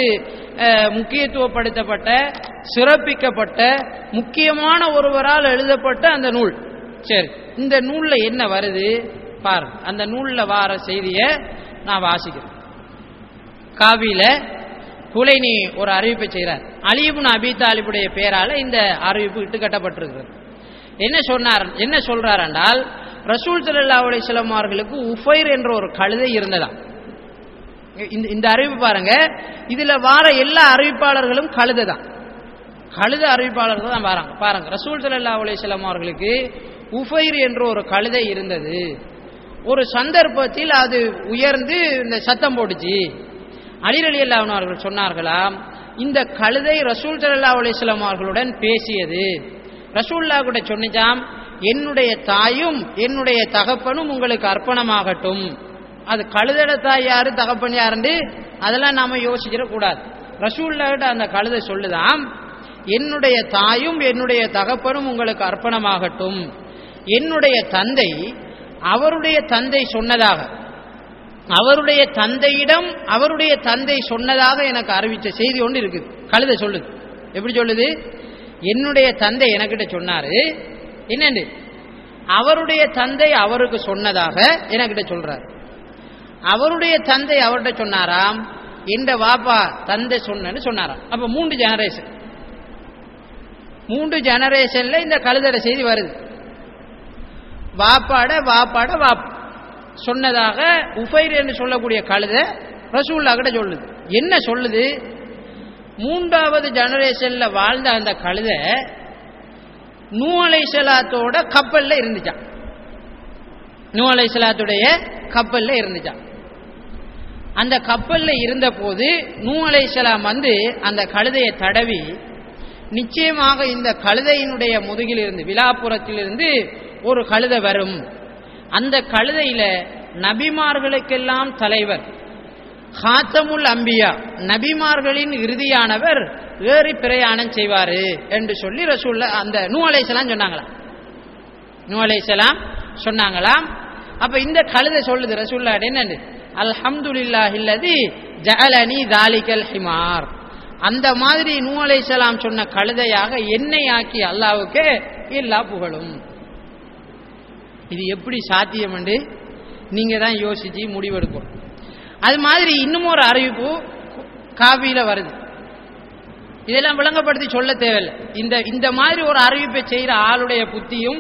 முக்கியத்துவப்படுத்தப்பட்ட சிறப்பிக்கப்பட்ட முக்கியமான ஒருவரால் எழுதப்பட்ட அந்த நூல். சரி, இந்த நூல்ல என்ன வருது பாருங்க. அந்த நூல்ல வார செய்தியை நான் வாசிக்கிறேன். காவியில குலைனி ஒரு அறிவிப்பை செய்கிறார். அலி இப்னு அபீ தாலிபுடைய பெயரால இந்த அறிவிப்பு இட்டுக்கட்டப்பட்டிருக்கிறது. என்ன சொல்றார் என்றால், ரசூல் ஸல்லல்லாஹு அலைஹி வஸல்லம் அவர்களுக்கு உஃபைர் என்ற ஒரு கழுதை இருந்ததாம். இந்த அறிவிப்பு பாருங்க, இதுல வார எல்லா அறிவிப்பாளர்களும் கழுதை தான், கழுதை அறிவிப்பாளர்கள் தான் வராங்க. பாருங்க, ரசூல் ஸல்லல்லாஹு அலைஹி வஸல்லம் அவர்களுக்கு உஃபைர் என்ற ஒரு கழுதை இருந்தது. ஒரு சந்தர்ப்பத்தில் அது உயர்ந்து இந்த சத்தம் போட்டுச்சு. அலி ரலியல்லாஹு அன்ஹு அவர்கள் சொன்னார்களாம், இந்த கழுதை ரசூல் ஸல்லல்லாஹு அலைஹி வஸல்லம் அவர்களுடன் பேசியது. ரசூலுல்லாஹ் கூட சொன்னிச்சாம், என்னுடைய தாயும் என்னுடைய தகப்பனும் உங்களுக்கு அர்ப்பணமாகட்டும். அது கழுதட தாய் யாரு தகப்பன் யாருன்னு அதெல்லாம் நாம யோசிச்சிட கூடாது. ரசூலுல்லாஹ் அந்த கழுதை சொல்லுதாம், என்னுடைய தாயும் என்னுடைய தகப்பனும் உங்களுக்கு அர்ப்பணமாகட்டும். என்னுடைய தந்தை அவருடைய தந்தை சொன்னதாக, அவருடைய தந்தையிடம் அவருடைய தந்தை சொன்னதாக எனக்கு அறிவிச்ச செய்தி ஒன்று இருக்குது. கழுதை சொல்லுது. எப்படி சொல்லுது? என்னுடைய தந்தை எனக்கிட்ட சொன்னாரு, என்னன்னு அவருடைய தந்தை அவருக்கு சொன்னதாக எனக்கிட்ட சொல்றாரு. அவருடைய தந்தை அவர்கிட்ட சொன்னாராம், எந்த வாப்பா தந்தை சொன்னு சொன்னாராம். அப்ப 3 ஜெனரேஷன்ல இந்த கழுதட செய்தி வருது. வாப்பாட சொன்னதாக உஃபைர் என்று சொல்லக்கூடிய கழுதை ரசூலுல்லாஹ் கிட்ட சொல்லுது. என்ன சொல்லுது? 3வது ஜெனரேஷன்ல வாழ்ந்த அந்த கழுதை நூஹ் அலைஹிஸ்ஸலாத்தோட கப்பல்ல இருந்துச்சான். நூஹ் அலைஹிஸ்ஸலாத்துடைய கப்பல்ல இருந்துச்சான். அந்த கப்பல்ல இருந்த போது நூஹ் அலைஹிஸ்ஸலாம் வந்து அந்த கழுதையை தடவி, நிச்சயமாக இந்த கழுதையினுடைய முதுகில் இருந்து விலாப்புறத்திலிருந்து ஒரு கழுதை வரும், அந்த கழுதையில நபிமார்களுக்கெல்லாம் தலைவர் ஹாத்தமுல் அம்பியா, நபிமார்களின் இறுதியானவர் ஏறி பிரயாணம் செய்வாரு என்று சொல்லி ரசூலுல்லாஹ் அந்த நூஹ் அலைஹிஸ்ஸலாம் சொன்னாங்களாம். நூஹ் அலைஹிஸ்ஸலாம் சொன்னாங்களாம். அப்ப இந்த கழுதை சொல்லுது ரசூலுல்லாஹ் என்னன்னு, அல்ஹம்துலில்லாஹில்லதி ஜஅலனி தாலிகல் ஹிமார், அந்த மாதிரி நூஹ் அலைஹிஸ்ஸலாம் சொன்ன கழுதையாக என்னை ஆக்கி அல்லாஹ்வுக்கு எல்லா புகழும். இது எப்படி சாத்தியம் என்று நீங்க தான் யோசிச்சு முடிவெடுக்கணும். அது மாதிரி இன்னும் ஒரு அறிவிப்பு காவியில வருது. இதெல்லாம் விளங்கப்படுத்தி சொல்ல தேவையில்லை. இந்த மாதிரி ஒரு அறிவிப்பை செய்யற ஆளுடைய புத்தியும்,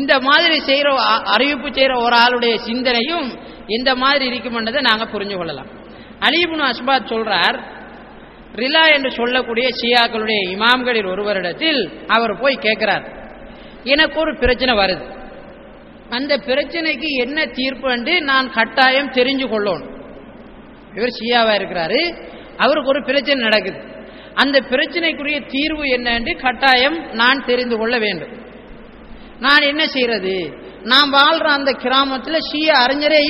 இந்த மாதிரி செய்யற அறிவிப்பு செய்யற ஒரு ஆளுடைய சிந்தனையும் எந்த மாதிரி இருக்கும்ன்றதை நாங்க புரிஞ்சு கொள்ளலாம். அலி இப்னு அஸ்பாத் சொல்றார், ரிலா என்று சொல்லக்கூடிய ஷியாக்களுடைய இமாம்களில் ஒருவரிடத்தில் அவர் போய் கேட்கிறார், எனக்கு ஒரு பிரச்சனை வருது, அந்த பிரச்சனைக்கு என்ன தீர்ப்பு என்று நான் கட்டாயம் தெரிஞ்சு கொள்ளணும். இவர் ஷியாவா இருக்கிறாரு, அவருக்கு ஒரு பிரச்சனை நடக்குது, அந்த பிரச்சனைக்குரிய தீர்வு என்ன என்று கட்டாயம் நான் தெரிந்து கொள்ள வேண்டும். நான் என்ன செய்யறது? நான் வாழ்ற அந்த கிராமத்தில் ஷியா அறிஞரே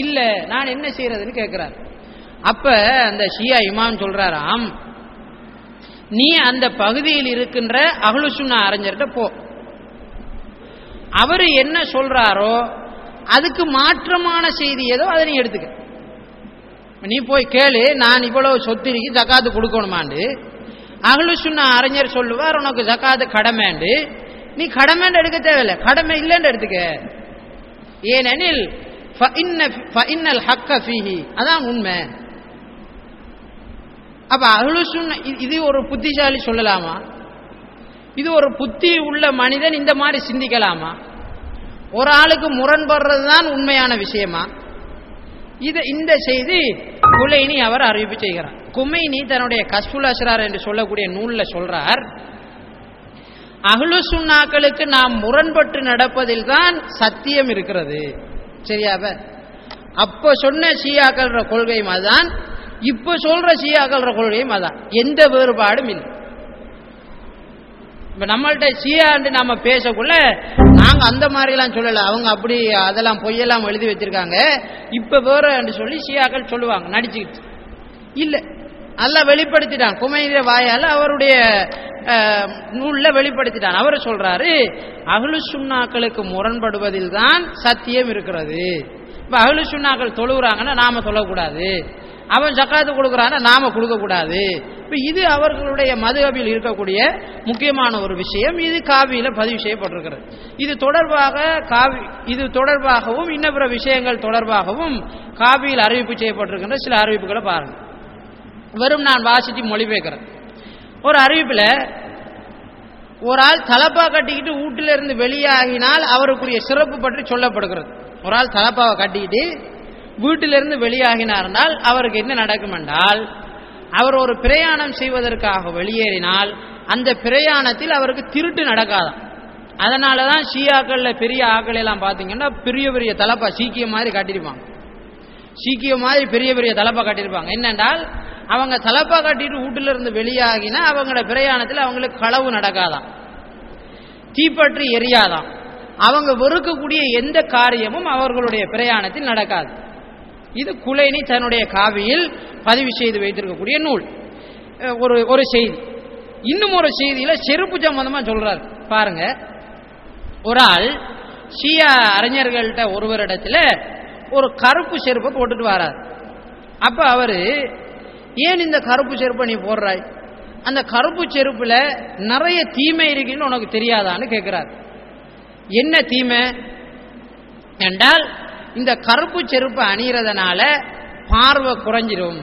இல்லை, நான் என்ன செய்யறதுன்னு கேட்கிறார். அப்ப அந்த ஷியா இமாம் சொல்றாராம், நீ அந்த பகுதியில் இருக்கின்ற அஹ்லு சுன்னா அறிஞர்கிட்ட போ, அவரு என்ன சொல்றாரோ அதுக்கு மாற்றமான செய்தி ஏதோ அதை நீ எடுத்துக்க. நீ போய் கேளு, நான் இவ்வளவு சொத்திரிக்கு ஜகாத்து கொடுக்கணுமாண்டு அஹ்லு சுன்னா அறிஞர் சொல்லுவார், உனக்கு ஜகாத்து கடமைண்டு, நீ கடமைன்னு எடுக்க தேவையில்லை, கடமை இல்லைன்னு எடுத்துக்க. ஏனெனில் ஃபஇன்னல் ஹக்க ஃபீஹி, அதான் உண்மை. அப்ப அஹ்லுஸ் சுன்னா இது ஒரு புத்திசாலி சொல்லலாமா? இது ஒரு புத்தி உள்ள மனிதன் இந்த மாதிரி சிந்திக்கலாமா? ஒரு ஆளுக்கு முரண்படுறதுதான் உண்மையான விஷயமா? இந்த செய்தி குலைனி அவர் அறிவிப்பு செய்கிறார். குமைனி தன்னுடைய கஷ்ஃபுல் அஸ்ரார் என்று சொல்லக்கூடிய நூல்ல சொல்றார், அஹ்லுஸ் சுன்னாக்களுக்கு நாம் முரண்பட்டு நடப்பதில் தான் சத்தியம் இருக்கிறது. சரியாவ? அப்ப சொன்ன ஷியாக்கள் கொள்கையும் அதுதான், இப்ப சொல்ற ஷியாக்கள் கொள்கையும் அதான், எந்த வேறுபாடும் இல்லை. இப்ப நம்மள்ட்ட ஷியான்னு நம்ம பேசக்குள்ள நாங்க அந்த மாதிரி எல்லாம் சொல்லல, அவங்க அப்படி அதெல்லாம் பொய்யெல்லாம் எழுதி வச்சிருக்காங்க, இப்ப வேற சொல்லி ஷியாக்கள் சொல்லுவாங்க நடிச்சுக்கிட்டு. இல்ல, அல்லாஹ் வெளிப்படுத்திட்டான் குமைனிய வாயால, அவருடைய நூல்ல வெளிப்படுத்திட்டான். அவர் சொல்றாரு, அஹ்லுஸ் சுன்னாக்களுக்கு முரண்படுவதில் தான் சத்தியம் இருக்கிறது. இப்ப அஹ்லுஸ் சுன்னாக்கள் தொழுகிறாங்கன்னா நாம சொல்லக்கூடாது, அவன் ஜக்காத்து கொடுக்குறான்னா நாம கொடுக்க கூடாது. இப்ப இது அவர்களுடைய மதுஹபில் இருக்கக்கூடிய முக்கியமான ஒரு விஷயம். இது காவியில பதிவு செய்யப்பட்டிருக்கிறது. இது தொடர்பாகவும் இன்ன பிற விஷயங்கள் தொடர்பாகவும் காவியில் அறிவிப்பு செய்யப்பட்டிருக்கின்ற சில அறிவிப்புகளை பாருங்க. வெறும் நான் வாசித்து மொழிபெயர்க்கிறேன். ஒரு அறிவிப்புல ஒரு ஆள் தலப்பா கட்டிக்கிட்டு வீட்டில இருந்து வெளியாகினால் அவருக்குரிய சிறப்பு பற்றி சொல்லப்படுகிறது. ஒரு ஆள் தலப்பாவை கட்டிக்கிட்டு வீட்டிலிருந்து வெளியாகினார்னால் அவருக்கு என்ன நடக்கும் என்றால், அவர் ஒரு பிரயாணம் செய்வதற்காக வெளியேறினால் அந்த பிரயாணத்தில் அவருக்கு திருட்டு நடக்காதான். அதனாலதான் ஷியாக்கள்ல பெரிய ஆக்கள் எல்லாம் பாத்தீங்கன்னா பெரிய பெரிய தலப்பா சீக்கிய மாதிரி கட்டிருப்பாங்க. சீக்கிய மாதிரி பெரிய பெரிய தலப்பா கட்டிருப்பாங்க. என்னென்றால் அவங்க தலப்பா கட்டிட்டு வீட்டில இருந்து வெளியாகினா அவங்களோட பிரயாணத்தில் அவங்களுக்கு களவு நடக்காதான், தீப்பற்றி எரியாதான், அவங்க வெறுக்கக்கூடிய எந்த காரியமும் அவர்களுடைய பிரயாணத்தில் நடக்காது. இது குலைனி தன்னுடைய காவியில் பதிவு செய்து வைத்திருக்கக்கூடிய நூல். ஒரு செய்தி. இன்னும் ஒரு செய்தியில செருப்பு சம்பந்தமா சொல்றாரு பாருங்க. ஒரு ஆள் ஷியா அறிஞர்கள்ட்ட ஒருவரிடத்துல ஒரு கருப்பு செருப்பை போட்டுட்டு வரார். அப்ப அவரு, ஏன் இந்த கருப்பு செருப்பை நீ போடுறாய், அந்த கருப்பு செருப்புல நிறைய தீமை இருக்குன்னு உனக்கு தெரியாதான்னு கேட்கிறார். என்ன தீமை என்றால், இந்த கருப்பு செருப்பு அணிகிறதுனால பார்வை குறைஞ்சிரும்,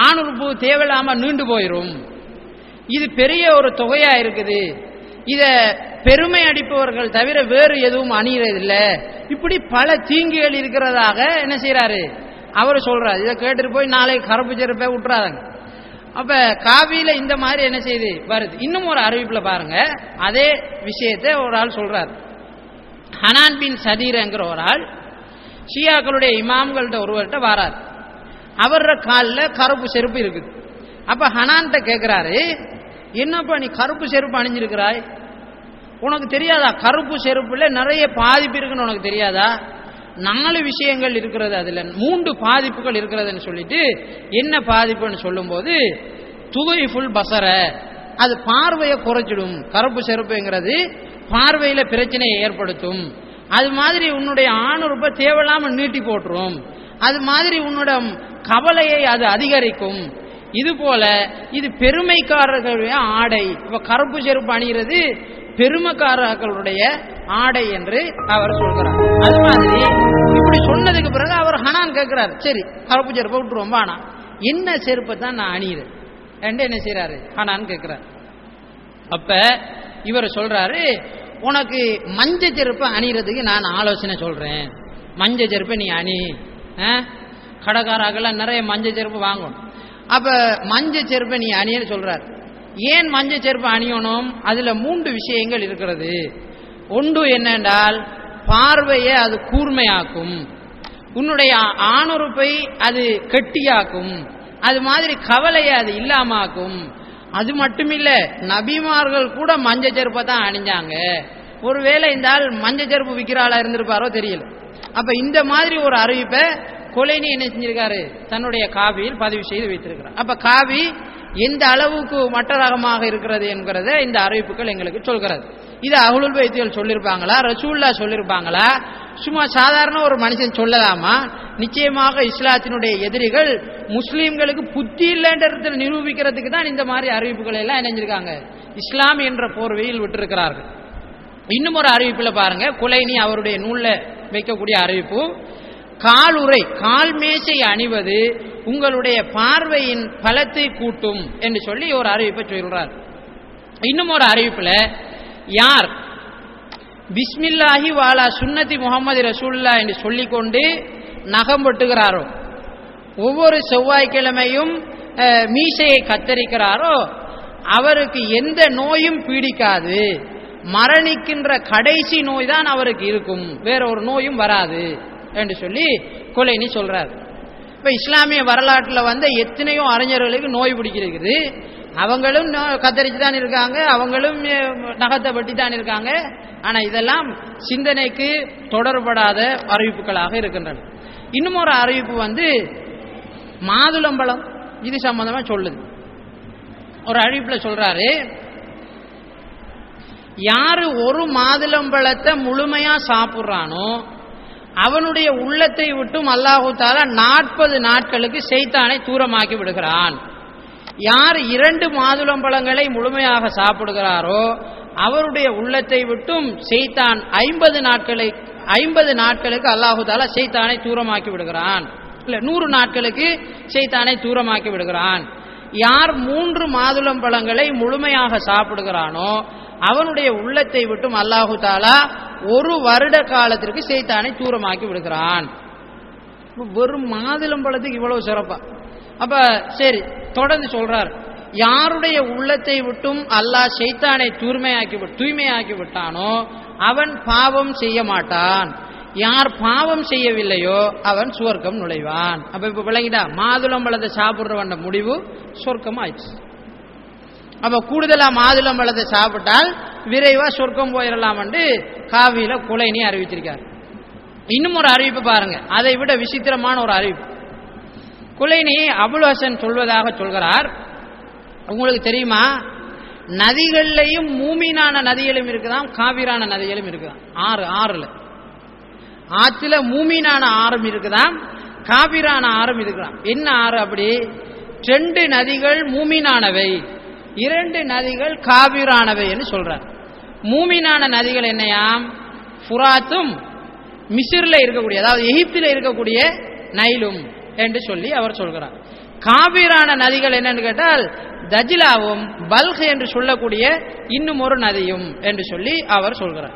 ஆணுறுப்பு தேவையில்லாம நீண்டு போயிரும், இது பெரிய ஒரு தொகையா இருக்குது, இத பெருமை அடிப்பவர்கள் தவிர வேறு எதுவும் அணிகிறதில்லை, இப்படி பல தீங்குகள் இருக்கிறதாக என்ன செய்யறாரு அவர் சொல்றாரு. இதை கேட்டுட்டு போய் நாளைக்கு கருப்பு செருப்பை விட்டுறாங்க. அப்ப காவியில இந்த மாதிரி என்ன செய்து வருது. இன்னும் ஒரு அறிவிப்புல பாருங்க, அதே விஷயத்தை ஒரு ஆள் சொல்றாரு. ஹனான் பின் சதீர் என்கிற ஒரு ஆள் ஷியாக்களுடைய இமாம்கள்ட்ட ஒருவர்கிட்ட வரார். அவர காலில் கருப்பு செருப்பு இருக்குது. அப்ப ஹனான்கிட்ட கேட்கிறாரு, என்னப்பா நீ கருப்பு செருப்பு அணிஞ்சிருக்கிறாய், உனக்கு தெரியாதா கருப்பு செருப்புல நிறைய பாதிப்பு இருக்குன்னு உனக்கு தெரியாதா? 4 விஷயங்கள் இருக்கிறது, அதுல 3 பாதிப்புகள் இருக்கிறதுன்னு சொல்லிட்டு, என்ன பாதிப்புன்னு சொல்லும் போது, துகைஃபுல் பசர, அது பார்வையை குறைச்சிடும். கருப்பு செருப்புங்கிறது பார்வையில பிரச்சனையை ஏற்படுத்தும். அது மாதிரி உன்னுடைய ஆணுறுப்பை தேவையில்லாம நீட்டி போட்டுரும். அது மாதிரி உன்னோட கவலையை அது அதிகரிக்கும். இது போல இது பெருமைக்காரர்களுடைய ஆடை. இப்ப கருப்பு செருப்பு அணிகிறது பெருமைக்காரர்களுடைய ஆடை என்று அவர் சொல்கிறார். அது மாதிரி இப்படி சொன்னதுக்கு பிறகு அவர் ஹனான் கேட்கிறார், சரி கருப்பு செருப்பை விட்டுருவோம், ஆனா என்ன செருப்பை தான் நான் அணிகிறேன் என்று என்ன செய்யறாரு ஹனான் கேட்கிறார். அப்ப இவர் சொல்றாரு, உனக்கு மஞ்ச செருப்பை அணிகிறதுக்கு நான் ஆலோசனை சொல்றேன், மஞ்ச செருப்பை நீ அணி, கடைக்காரர்கள் நிறைய மஞ்ச செருப்பு வாங்கணும், அப்ப மஞ்ச செருப்பை நீ அணின்னு சொல்றார். ஏன் மஞ்ச செருப்பு அணியணும்? அதுல 3 விஷயங்கள் இருக்கிறது. ஒன்று என்னென்றால், பார்வையை அது கூர்மையாக்கும், உன்னுடைய ஆணுறுப்பை அது கெட்டியாக்கும், அது மாதிரி கவலையை அது இல்லாமாக்கும். அது மட்டுமில்ல, நபிமார்கள் கூட மஞ்ச செருப்பை தான் அணிஞ்சாங்க. ஒருவேளை இந்த ஆள் மஞ்ச செருப்பு விற்கிற ஆளா இருந்திருப்பாரோ தெரியல. அப்ப இந்த மாதிரி ஒரு அறிவிப்பை கொலைனி என்ன செஞ்சிருக்காரு, தன்னுடைய காவியில் பதிவு செய்து வைத்திருக்கிறார். அப்ப காவி எந்த அளவுக்கு மட்ட ரகமாக இருக்கிறது என்கிறத இந்த அறிவிப்புகள் எங்களுக்கு சொல்கிறது. இது அஹ்லுல் பைத்துகள் சொல்லியிருப்பாங்களா, ரசூலுல்லாஹ் சொல்லியிருப்பாங்களா, சும்மா சாதாரண ஒரு மனுஷன் சொல்லலாமா? நிச்சயமாக இஸ்லாத்தினுடைய எதிரிகள் முஸ்லீம்களுக்கு புத்தி இல்லைன்றதை நிரூபிக்கிறதுக்கு தான் இந்த மாதிரி அறிவிப்புகளை எல்லாம் இணைஞ்சிருக்காங்க, இஸ்லாம் என்ற போர்வையில் விட்டிருக்கிறார்கள். இன்னும் ஒரு அறிவிப்பில் பாருங்க, குலைனி அவருடைய நூல்ல வைக்கக்கூடிய அறிவிப்பு, காலுறை கால் மேசை அணிவது உங்களுடைய பார்வையின் பலத்தை கூட்டும் என்று சொல்லி ஒரு அறிவிப்பை சொல்றார். இன்னும் ஒரு அறிவிப்பில், யார் பிஸ்மில்லாஹி வாலா சுன்னதி முஹம்மது ரசூலுல்லாஹ் என்று சொல்லிக்கொண்டு நகம் வெட்டுகிறாரோ, ஒவ்வொரு செவ்வாய்க்கிழமையும் மீசையை கத்தரிக்கிறாரோ, அவருக்கு எந்த நோயும் பீடிக்காது, மரணிக்கின்ற கடைசி நோய் தான் அவருக்கு இருக்கும், வேற ஒரு நோயும் வராது என்று சொல்லி குலைனி சொல்றார். இப்ப இஸ்லாமிய வரலாற்றில் வந்த எத்தனையோ அறிஞர்களுக்கு நோய் பிடிக்கிறது, அவங்களும் கத்தரிச்சு தான் இருக்காங்க, அவங்களும் நகத்தை வெட்டி தான் இருக்காங்க. ஆனா இதெல்லாம் சிந்தனைக்கு தொடர்படாத அறிவிப்புகளாக இருக்கின்றன. இன்னும் ஒரு அறிவிப்பு மாதுளம்பழம் இது சம்பந்தமா சொல்லுது. ஒரு அறிவிப்புல சொல்றாரு, யாரு ஒரு மாதுளம்பழத்தை முழுமையா சாப்பிடுறானோ அவனுடைய உள்ளத்தை விட்டும் அல்லாஹு தஆலா 40 நாட்களுக்கு ஷைத்தானை தூரமாக்கி விடுகிறான். யார் 2 மாதுளம்பழங்களை முழுமையாக சாப்பிடுகிறாரோ அவருடைய உள்ளத்தை விட்டும் ஷைத்தான் 50 நாட்களுக்கு அல்லாஹு தஆலா ஷைத்தானை தூரமாக்கி விடுகிறான். இல்ல 100 நாட்களுக்கு ஷைத்தானை தூரமாக்கி விடுகிறான். யார் 3 மாதுளம்பழங்களை முழுமையாக சாப்பிடுகிறானோ அவனுடைய உள்ளத்தை விட்டும் அல்லாஹு தஆலா 1 வருட காலத்திற்கு ஷைத்தானை தூரமாக்கி விடுகிறான். வெறும் மாதுளம்பழத்துக்கு இவ்வளவு சிறப்பா? அப்ப சரி, தொடர்ந்து சொல்றார், யாருடைய உள்ளத்தை விட்டும் அல்லாஹ் ஷைத்தானை தூய்மையாக்கி விட்டானோ அவன் பாவம் செய்ய மாட்டான், யார் பாவம் செய்யவில்லையோ அவன் சுவர்க்கம் நுழைவான். அப்ப இப்ப விளங்கிட்டா, மாதுளம்பழத்தை சாப்பிடுறவன் முடிவு சொர்க்கம் ஆயிடுச்சு. அப்ப கூடுதலா மாதுளம்பழத்தை சாப்பிட்டால் விரைவா சொர்க்கம் போயிடலாம் என்று காவியில குலைனி அறிவிச்சிருக்கார். இன்னும் ஒரு அறிவிப்பு பாருங்க, அதை விட விசித்திரமான ஒரு அறிவிப்பு. குலைனி அபுல் ஹசன் சொல்வதாக சொல்கிறார், உங்களுக்கு தெரியுமா, நதிகள்லையும் மூமீனான நதிகளும் இருக்குதாம், காவிரான நதிகளும் இருக்குதாம். ஆறுல ஆற்றுல மூமீனான ஆறும் இருக்குதாம், காவிரான ஆறும் இருக்குதாம். என்ன ஆறு அப்படி? 2 நதிகள் மூமீனானவை, 2 நதிகள் காவிரானவை என்று சொல்றார். மூமீனான நதிகள் என்னையாம்? ஃபுராத்தும் மிஸ்ர்ல இருக்கக்கூடிய, அதாவது எகிப்தில் இருக்கக்கூடிய நைலும் என்று சொல்லி அவர் சொல்கிறார். காவிரான நதிகள் என்னன்னு கேட்டால் தஜ்லாவும் பல்க் என்று சொல்லக்கூடிய இன்னும் ஒரு நதியும் என்று சொல்லி அவர் சொல்கிறார்.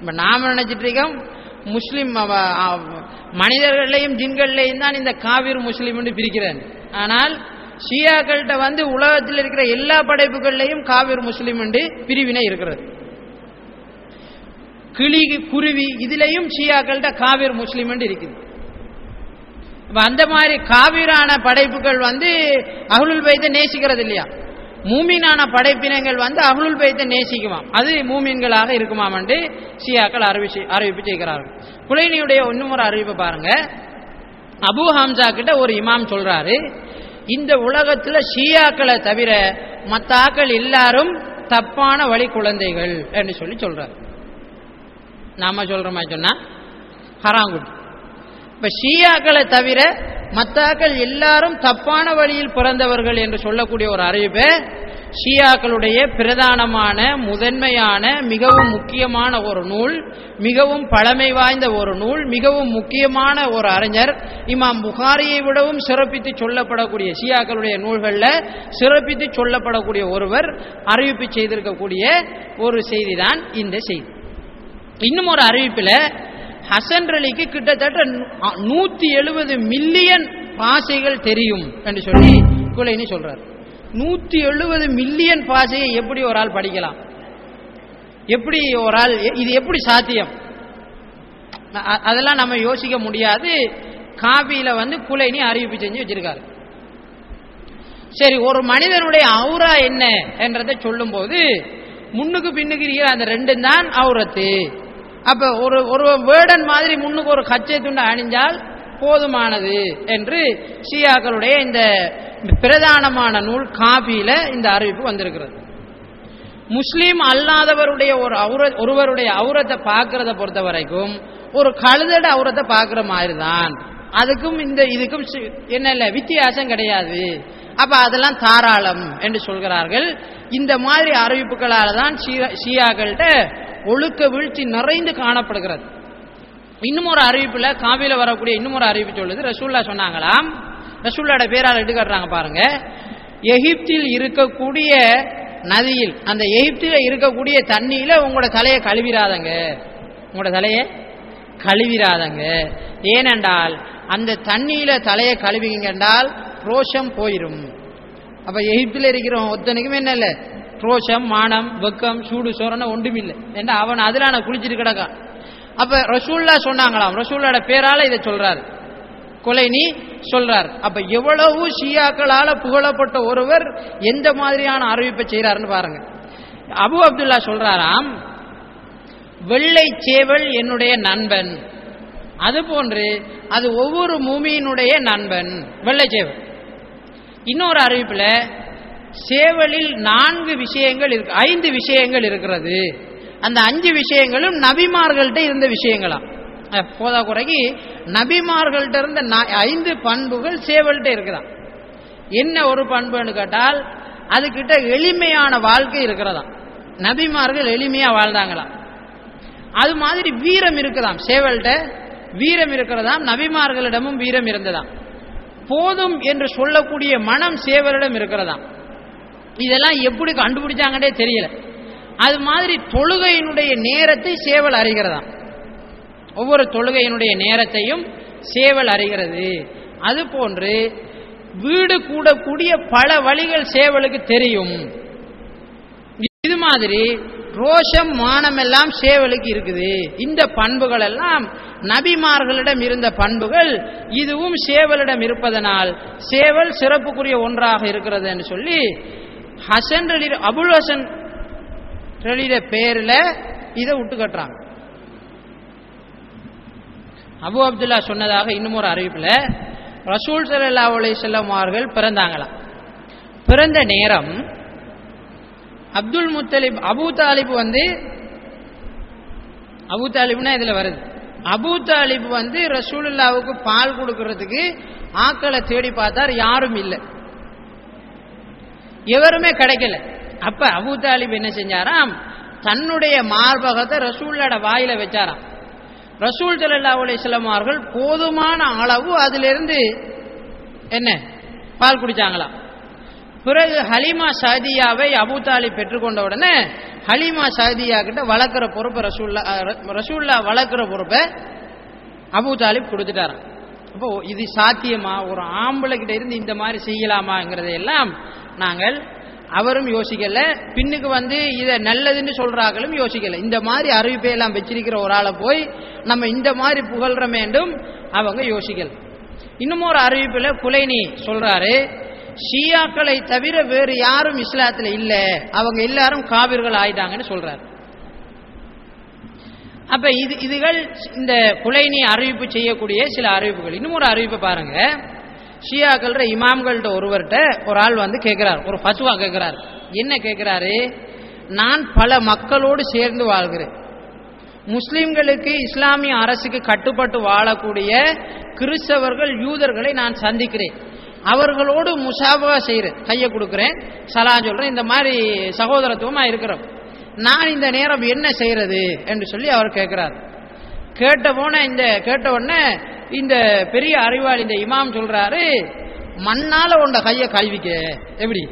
இப்ப நாம நினைச்சிட்டு இருக்கோம் முஸ்லிம் மனிதர்களையும் ஜின்களையும் தான் இந்த காவிர் முஸ்லிம் என்று பிரிக்கிறேன். ஆனால் ஷியாக்கள்கிட்ட உலகத்தில் இருக்கிற எல்லா படைப்புகள்லையும் காவிர் முஸ்லிம் என்று பிரிவினை இருக்கிறது. கிளி குருவி இதுலையும் ஷியாக்கள்கிட்ட காவிர் முஸ்லிம் என்று இருக்குது. அந்த மாதிரி காவிரான படைப்புகள் அஹ்லுல் பைத்தை நேசிக்கிறது இல்லையா, மூமீனான படைப்பினங்கள் அஹ்லுல் பைத்தை நேசிக்குமாம், அது மூமீன்களாக இருக்குமாம் என்று ஷியாக்கள் அறிவிப்பு செய்கிறார்கள். குலைனியுடைய இன்னும் ஒரு அறிவிப்பு பாருங்க, அபு ஹம்சா கிட்ட ஒரு இமாம் சொல்றாரு, இந்த உலகத்துல ஷியாக்களை தவிர மற்ற ஆக்கள் எல்லாரும் தப்பான வழி குழந்தைகள் என்று சொல்லி சொல்றாரு. நாம சொல்ற மாதிரி சொன்னா ஹராங்குடி. இப்ப ஷியாக்களை தவிர மத்தாக்கள் எல்லாரும் தப்பான வழியில் பிறந்தவர்கள் என்று சொல்லக்கூடிய ஒரு அறிவிப்பு ஷியாக்களுடைய பிரதானமான முதன்மையான மிகவும் முக்கியமான ஒரு நூல், மிகவும் பழமை வாய்ந்த ஒரு நூல், மிகவும் முக்கியமான ஒரு அறிஞர், இமாம் புகாரியை விடவும் சிறப்பித்து சொல்லப்படக்கூடிய ஷியாக்களுடைய நூல்களில் சிறப்பித்து சொல்லப்படக்கூடிய ஒருவர் அறிவிப்பு செய்திருக்கக்கூடிய ஒரு செய்தி தான் இந்த செய்தி. இன்னும் ஒரு அறிவிப்பில் ஹசன் அலிக்கு கிட்டத்தட்ட 170 மில்லியன் பாஷைகள் தெரியும் என்று சொல்லி குலைனி சொல்றார். 170 மில்லியன் பாஷையை எப்படி ஒரு ஆள் படிக்கலாம்? எப்படி ஒரு ஆள், இது எப்படி சாத்தியம்? அதெல்லாம் நம்ம யோசிக்க முடியாது. காபியில குலைனி அறிவிப்பு செஞ்சு வச்சிருக்காரு. சரி, ஒரு மனிதனுடைய அவுரா என்ன என்றதை சொல்லும் போது முன்னுக்கு பின்னுக்கு இருக்கிற அந்த 2 தான் அவுரத்து. அப்ப ஒரு வேர்டன் மாதிரி முன்னுக்கு ஒரு கச்சை துண்டை அணிஞ்சால் போதுமானது என்று ஷியாக்களுடைய இந்த பிரதானமான நூல் காபியில இந்த அறிவிப்பு வந்திருக்கிறது. முஸ்லீம் அல்லாதவருடைய ஒருவருடைய அவுரத்தை பார்க்கறத பொறுத்த வரைக்கும் ஒரு கழுதட அவுரத்தை பார்க்கிற மாதிரி தான். அதுக்கும் இதுக்கும் என்ன இல்லை, வித்தியாசம் கிடையாது. அப்ப அதெல்லாம் தாராளம் என்று சொல்கிறார்கள். இந்த மாதிரி அறிவிப்புகளால் தான் ஷியாக்கள்கிட்ட ஒழுக்க வீழ்ச்சி நிறைந்து காணப்படுகிறது. இன்னும் ஒரு அறிவிப்புல காவில வரக்கூடிய இன்னும் ஒரு அறிவிப்பு சொல்லுது, ரசூல்லா சொன்னாங்களாம், ரசூல்லாட பேரால் எடுக்கிறாங்க பாருங்க, எகிப்தில் இருக்கக்கூடிய நதியில், அந்த எகிப்தில இருக்கக்கூடிய தண்ணியில உங்களோட தலையை கழுவிராதங்க, உங்களோட தலையை கழுவிராதங்க. ஏனென்றால் அந்த தண்ணியில தலையை கழுவிங்க என்றால் ரோஷம் போயிரும். அப்ப எகிப்தில் இருக்கிறோம் ஒத்தனைக்கும் என்ன இல்லை, ரோஷம், மானம், வெக்கம், சூடு சோரனை ஒன்றும் இல்லை ஏன்னா அவன் அதுல குளிச்சுட்டு கிடக்கான். அப்ப ரசூல்லா சொன்னாங்களாம், ரசூல்லாட பேரால இதை சொல்றாரு, கொலைனி சொல்றார். அப்ப எவ்வளவு ஷியாக்களால புகழப்பட்ட ஒருவர் எந்த மாதிரியான அறிவிப்பை செய்யறாருன்னு பாருங்க. அபு அப்துல்லா சொல்றாராம், வெள்ளை சேவல் என்னுடைய நண்பன், அதுபோன்று அது ஒவ்வொரு மூமியினுடைய நண்பன் வெள்ளை சேவல். இன்னொரு அறிவிப்புல சேவலில் 4 விஷயங்கள் இருக்கு, 5 விஷயங்கள் இருக்கிறது, அந்த 5 விஷயங்களும் நபிமார்கள்ட்ட இருந்த விஷயங்களா. போதா குறைக்கு நபிமார்கள்ட்ட இருந்த 5 பண்புகள் சேவல்கிட்ட இருக்குதான். என்ன ஒரு பண்புன்னு கேட்டால் அதுகிட்ட எளிமையான வாழ்க்கை இருக்கிறதா, நபிமார்கள் எளிமையா வாழ்ந்தாங்களாம். அது மாதிரி வீரம் இருக்குதாம், சேவல்கிட்ட வீரம் இருக்கிறதாம், நபிமார்களிடமும் வீரம் இருந்ததாம். போதும் என்று சொல்லக்கூடிய மனம் சேவலிடம் இருக்கிறதாம். இதெல்லாம் எப்படி கண்டுபிடிச்சாங்கன்னே தெரியல. அது மாதிரி தொழுகையினுடைய நேரத்தை சேவல் அறிகிறதாம், ஒவ்வொரு தொழுகையினுடைய நேரத்தையும் சேவல் அறிகிறது. அது போன்று வீடு கூடக்கூடிய பல வழிகள் சேவலுக்கு தெரியும். இது மாதிரி ரோஷம், மானம் எல்லாம் சேவலுக்கு இருக்குது. இந்த பண்புகள் எல்லாம் நபிமார்களிடம் இருந்த பண்புகள், இதுவும் சேவலிடம் இருப்பதனால் சேவல் சிறப்புக்குரிய ஒன்றாக இருக்கிறது என்று சொல்லி ஹசன் அபுல் ஹசன் பேர்ல இதை விட்டு கட்டுறாங்க. அபு அப்துல்லா சொன்னதாக இன்னும் ஒரு அறிவிப்புல ரசூல் ஸல்லல்லாஹு அலைஹி வஸல்லம் அவர்கள் பிறந்தாங்களாம். பிறந்த நேரம் Abdul Muttalib, Abu Talib Abu தாலிப்னா இதுல வருது, அபூ தாலிப் ரசூலுல்லாவுக்கு பால் கொடுக்கறதுக்கு ஆக்களை தேடி பார்த்தார், யாரும் இல்லை, எவருமே கிடைக்கல. அப்ப அபூ தாலிப் என்ன செஞ்சாராம், தன்னுடைய மார்பகத்தை ரசூல்லோட வாயில வச்சாராம். ரசூல் ஸல்லல்லாஹு அலைஹி வஸல்லம் அவர்கள் போதுமான அளவு அதிலிருந்து என்ன பால் குடிச்சாங்களாம். பிறகு ஹலீமா சாதியாவை அபூ தாலிப் பெற்றுக்கொண்ட உடனே ஹலீமா சாதியா கிட்ட வளர்க்கிற பொறுப்பை ரசூல்லா வளர்க்கிற பொறுப்பை அபூ தாலிப் கொடுத்துட்டாராம். அப்போ இது சாத்தியமா, ஒரு ஆம்பளை கிட்ட இருந்து இந்த மாதிரி செய்யலாமாங்கிறதையெல்லாம் நாங்கள் அவரும் யோசிக்கல, பின்னுக்கு இதை நல்லதுன்னு சொல்றாங்களும் யோசிக்கல. இந்த மாதிரி அறிவிப்பை எல்லாம் வச்சிருக்கிற ஒரு ஆளை போய் நம்ம இந்த மாதிரி புகழ்ற வேண்டும் அவங்க யோசிக்கல. இன்னும் ஒரு அறிவிப்புல குலைனி சொல்றாரு, ஷியாக்களை தவிர வேறு யாரும் இஸ்லாத்துல இல்ல, அவங்க எல்லாரும் காவிர்கள் ஆயிட்டாங்கன்னு சொல்றாரு. அப்ப இதுகள் இந்த குலைனி அறிவிப்பு செய்யக்கூடிய சில அறிவிப்புகள். இன்னும் ஒரு அறிவிப்பு பாருங்க, ஷியாக்கள் இமாம்கள்ட்ட ஒருவர்கிட்ட ஒரு ஆள் கேட்கிறார், ஒரு ஃபத்வா கேட்கிறார். என்ன கேட்கிறாரு, நான் பல மக்களோடு சேர்ந்து வாழ்கிறேன், முஸ்லிம்களுக்கு இஸ்லாமிய அரசுக்கு கட்டுப்பட்டு வாழக்கூடிய கிறிஸ்தவர்கள் யூதர்களை நான் சந்திக்கிறேன், அவர்களோடு முசாபா செய்கிறேன், கையை கொடுக்கிறேன், சலாம் சொல்றேன், இந்த மாதிரி சகோதரத்துவமா இருக்கிறோம், நான் இந்த நேரம் என்ன செய்யறது என்று சொல்லி அவர் கேட்கிறார். கேட்ட உடனே இந்த பெரிய அறிவாளி இந்த இமாம் சொல்றாரு, மண்ணால உண்ட கையை கழுவிக்க, எப்படி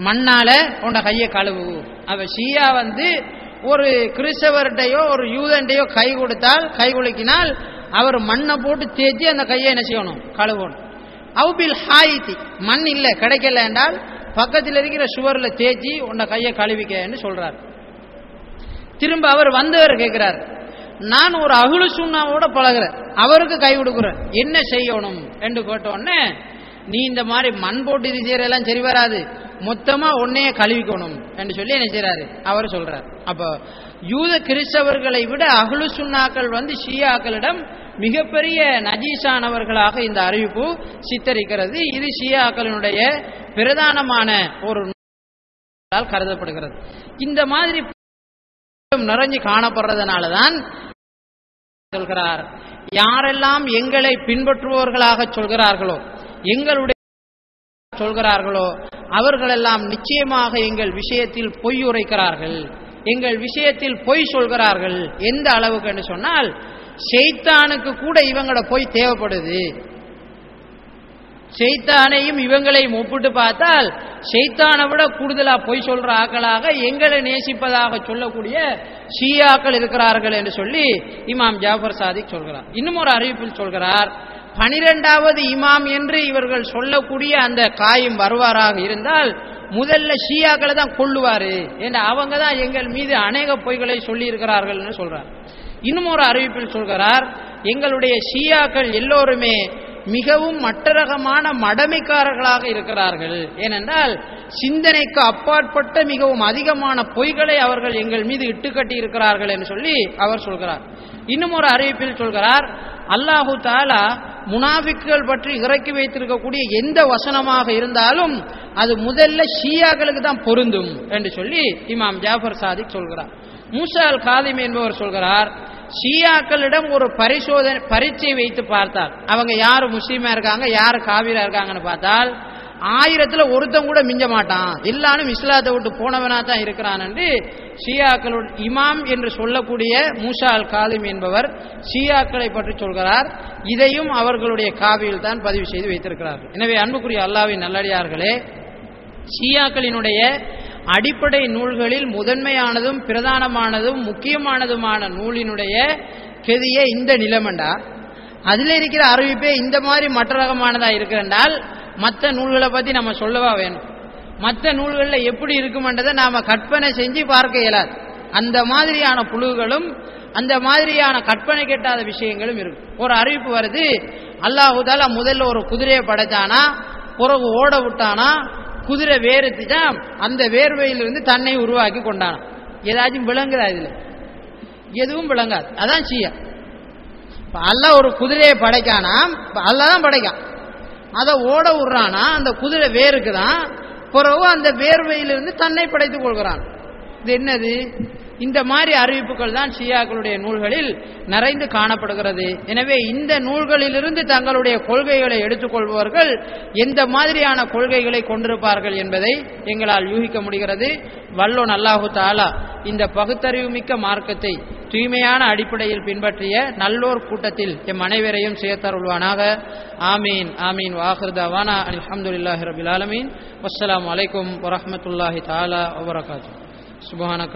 மண்ணால உண்ட கையை கழுவு. அவ ஷியா ஒரு கிறிஸ்தவர்கிட்டையோ ஒரு யூதன்டையோ கை கொடுத்தால், கை குலுக்கினால் அவர் மண்ணை போட்டு தேய்ச்சி அந்த கையை என்ன செய்யணும், கழுவணும். அவுபில் ஹாயித்தி, மண் இல்லை கிடைக்கல என்றால் பக்கத்தில் இருக்கிற சுவர்ல தேய்ச்சி உண்ட கையை கழுவிக்கன்னு சொல்றார். திரும்ப அவர் வந்தவர் கேட்கிறார், நான் ஒரு அஹ்லு சுன்னாவோட பழகிறேன், அவருக்கு கை கொடுக்குறேன், என்ன செய்யணும் என்று கேட்ட உடனே, நீ இந்த மாதிரி மண் போட்டு இது செய்யறதெல்லாம் சரி வராது, மொத்தமா உன்னையே கழுவிக்கணும் என்று சொல்லி என்ன செய்யறாரு அவர் சொல்றார். அப்ப யூத கிறிஸ்தவர்களை விட அஹ்லு சுன்னாக்கள் ஷியாக்களிடம் மிகப்பெரிய நஜீஸானவர்களாக இந்த அறிவிப்பு சித்தரிக்கிறது. இது ஷியாக்களினுடைய பிரதானமான ஒரு கருதப்படுகிறது. இந்த மாதிரி நிறைஞ்சு காணப்படுறதுனாலதான் சொல்கிறார், யாரெல்லாம் எங்களை பின்பற்றுபவர்களாக சொல்கிறார்களோ, எங்களுடைய சொல்கிறார்களோ அவர்களெல்லாம் நிச்சயமாக எங்கள் விஷயத்தில் பொய் உரைக்கிறார்கள், எங்கள் விஷயத்தில் பொய் சொல்கிறார்கள். எந்த அளவுக்கு என்று சொன்னால் ஷைத்தானுக்கு கூட இவங்களோட பொய் தேவைப்படுது. ஷைத்தானையும் இவங்களையும் ஒப்பிட்டு பார்த்தால் ஷைத்தானை விட கூடுதலா பொய் சொல்ற ஆக்களாக எங்களை நேசிப்பதாக சொல்லக்கூடிய ஷியாக்கள் இருக்கிறார்கள் என்று சொல்லி இமாம் ஜாஃபர் சாதிக் சொல்கிறார். இன்னும் ஒரு அறிவிப்பில் சொல்கிறார், 12வது இமாம் என்று இவர்கள் சொல்லக்கூடிய அந்த காயும் வருவாராக இருந்தால் முதல்ல ஷியாக்களை தான் கொள்ளுவாரு என்று அவங்க தான் எங்கள் மீது அநேக பொய்களை சொல்லி இருக்கிறார்கள் என்று சொல்றார். இன்னும் ஒரு அறிவிப்பில் சொல்கிறார், எங்களுடைய ஷியாக்கள் எல்லோருமே மிகவும் மட்டரகமான மடமைக்காரர்களாக இருக்கிறார்கள். ஏனென்றால் சிந்தனைக்கு அப்பாற்பட்ட மிகவும் அதிகமான பொய்களை அவர்கள் எங்கள் மீது இட்டுக்கட்டி இருக்கிறார்கள் என்று சொல்லி அவர் சொல்கிறார். இன்னும் ஒரு அறிவிப்பில் சொல்கிறார், அல்லாஹு தஆலா முனாஃபிக்குகள் பற்றி இறக்கி வைத்திருக்கக்கூடிய எந்த வசனமாக இருந்தாலும் அது முதல்ல ஷியாக்களுக்கு தான் பொருந்தும் என்று சொல்லி இமாம் ஜாஃபர் சாதிக் சொல்கிறார். மூசா அல் காதிம் என்பவர் சொல்கிறார், ஷியாக்களிடம் ஒரு பரீட்சை வைத்து பார்த்தார். அவங்க யாரு முஸ்லீமா இருக்காங்க, யாரு காவிரா இருக்காங்கன்னு பார்த்தால் 1000ல் ஒருத்தன் கூட மிஞ்ச மாட்டான், எல்லாரும் இஸ்லாத்தை விட்டு போனவனா தான் இருக்கிறான் என்று ஷியாக்களோட இமாம் என்று சொல்லக்கூடிய மூசா அல் காதிம் என்பவர் ஷியாக்களை பற்றி சொல்கிறார். இதையும் அவர்களுடைய காவியில் தான் பதிவு செய்து வைத்திருக்கிறார்கள். எனவே அன்புக்குரிய அல்லாஹ்வின் நல்லடியார்களே, ஷியாக்களினுடைய அடிப்படை நூல்களில் முதன்மையானதும் பிரதானமானதும் முக்கியமானதுமான நூலினுடைய கெதியே இந்த நிலைமண்டா, அதில் இருக்கிற அறிவிப்பே இந்த மாதிரி மற்ற ரகமானதா இருக்கிறால் மற்ற நூல்களை பத்தி நம்ம சொல்லவா வேணும்? மற்ற நூல்களில் எப்படி இருக்குமென்றதை நாம கற்பனை செஞ்சு பார்க்க இயலாது. அந்த மாதிரியான புழுகளும் அந்த மாதிரியான கற்பனை கெட்டாத விஷயங்களும் இருக்கு. ஒரு அறிவிப்பு வருது, அல்லாஹு தஆலா முதல்ல ஒரு குதிரையை படைச்சானா, பிறகு ஓட விட்டானா, குதிரை வேர்த்துதான் அந்த வேர்வையிலிருந்து தன்னை உருவாக்கி கொண்டானா. ஏதாச்சும் விளங்குதா? இதுல எதுவும் விளங்காது. அதான் ஷியா. அல்லாஹ் ஒரு குதிரையை படைக்கானா, அல்லாஹ் தான் படைக்கான், அதை ஓட விடுறானா, அந்த குதிரை வேருக்குதான், பிறகு அந்த வேர்வையிலிருந்து தன்னை படைத்துக் கொள்கிறான். இது என்னது? இந்த மாதிரி அறிவிப்புகள் தான் ஷியாக்களுடைய நூல்களில் நிறைந்து காணப்படுகிறது. எனவே இந்த நூல்களிலிருந்து தங்களுடைய கொள்கைகளை எடுத்துக்கொள்பவர்கள் எந்த மாதிரியான கொள்கைகளை கொண்டிருப்பார்கள் என்பதை எங்களால் யூகிக்க முடிகிறது. வல்லோன் அல்லாஹு தஆலா இந்த பகுத்தறிவு மிக்க மார்க்கத்தை தூய்மையான அடிப்படையில் பின்பற்றிய நல்லோர் கூட்டத்தில் எம் அனைவரையும் சேர்த்தருள்வானாக. ஆமீன் ஆமீன். வாஹிர் தவானா அல்ஹம்துலில்லாஹி ரப்பில் ஆலமீன். வஸ்ஸலாமு அலைக்கும் வரஹ்மத்துல்லாஹி தஆலா வபரகாத்துஹு. சுப்ஹானக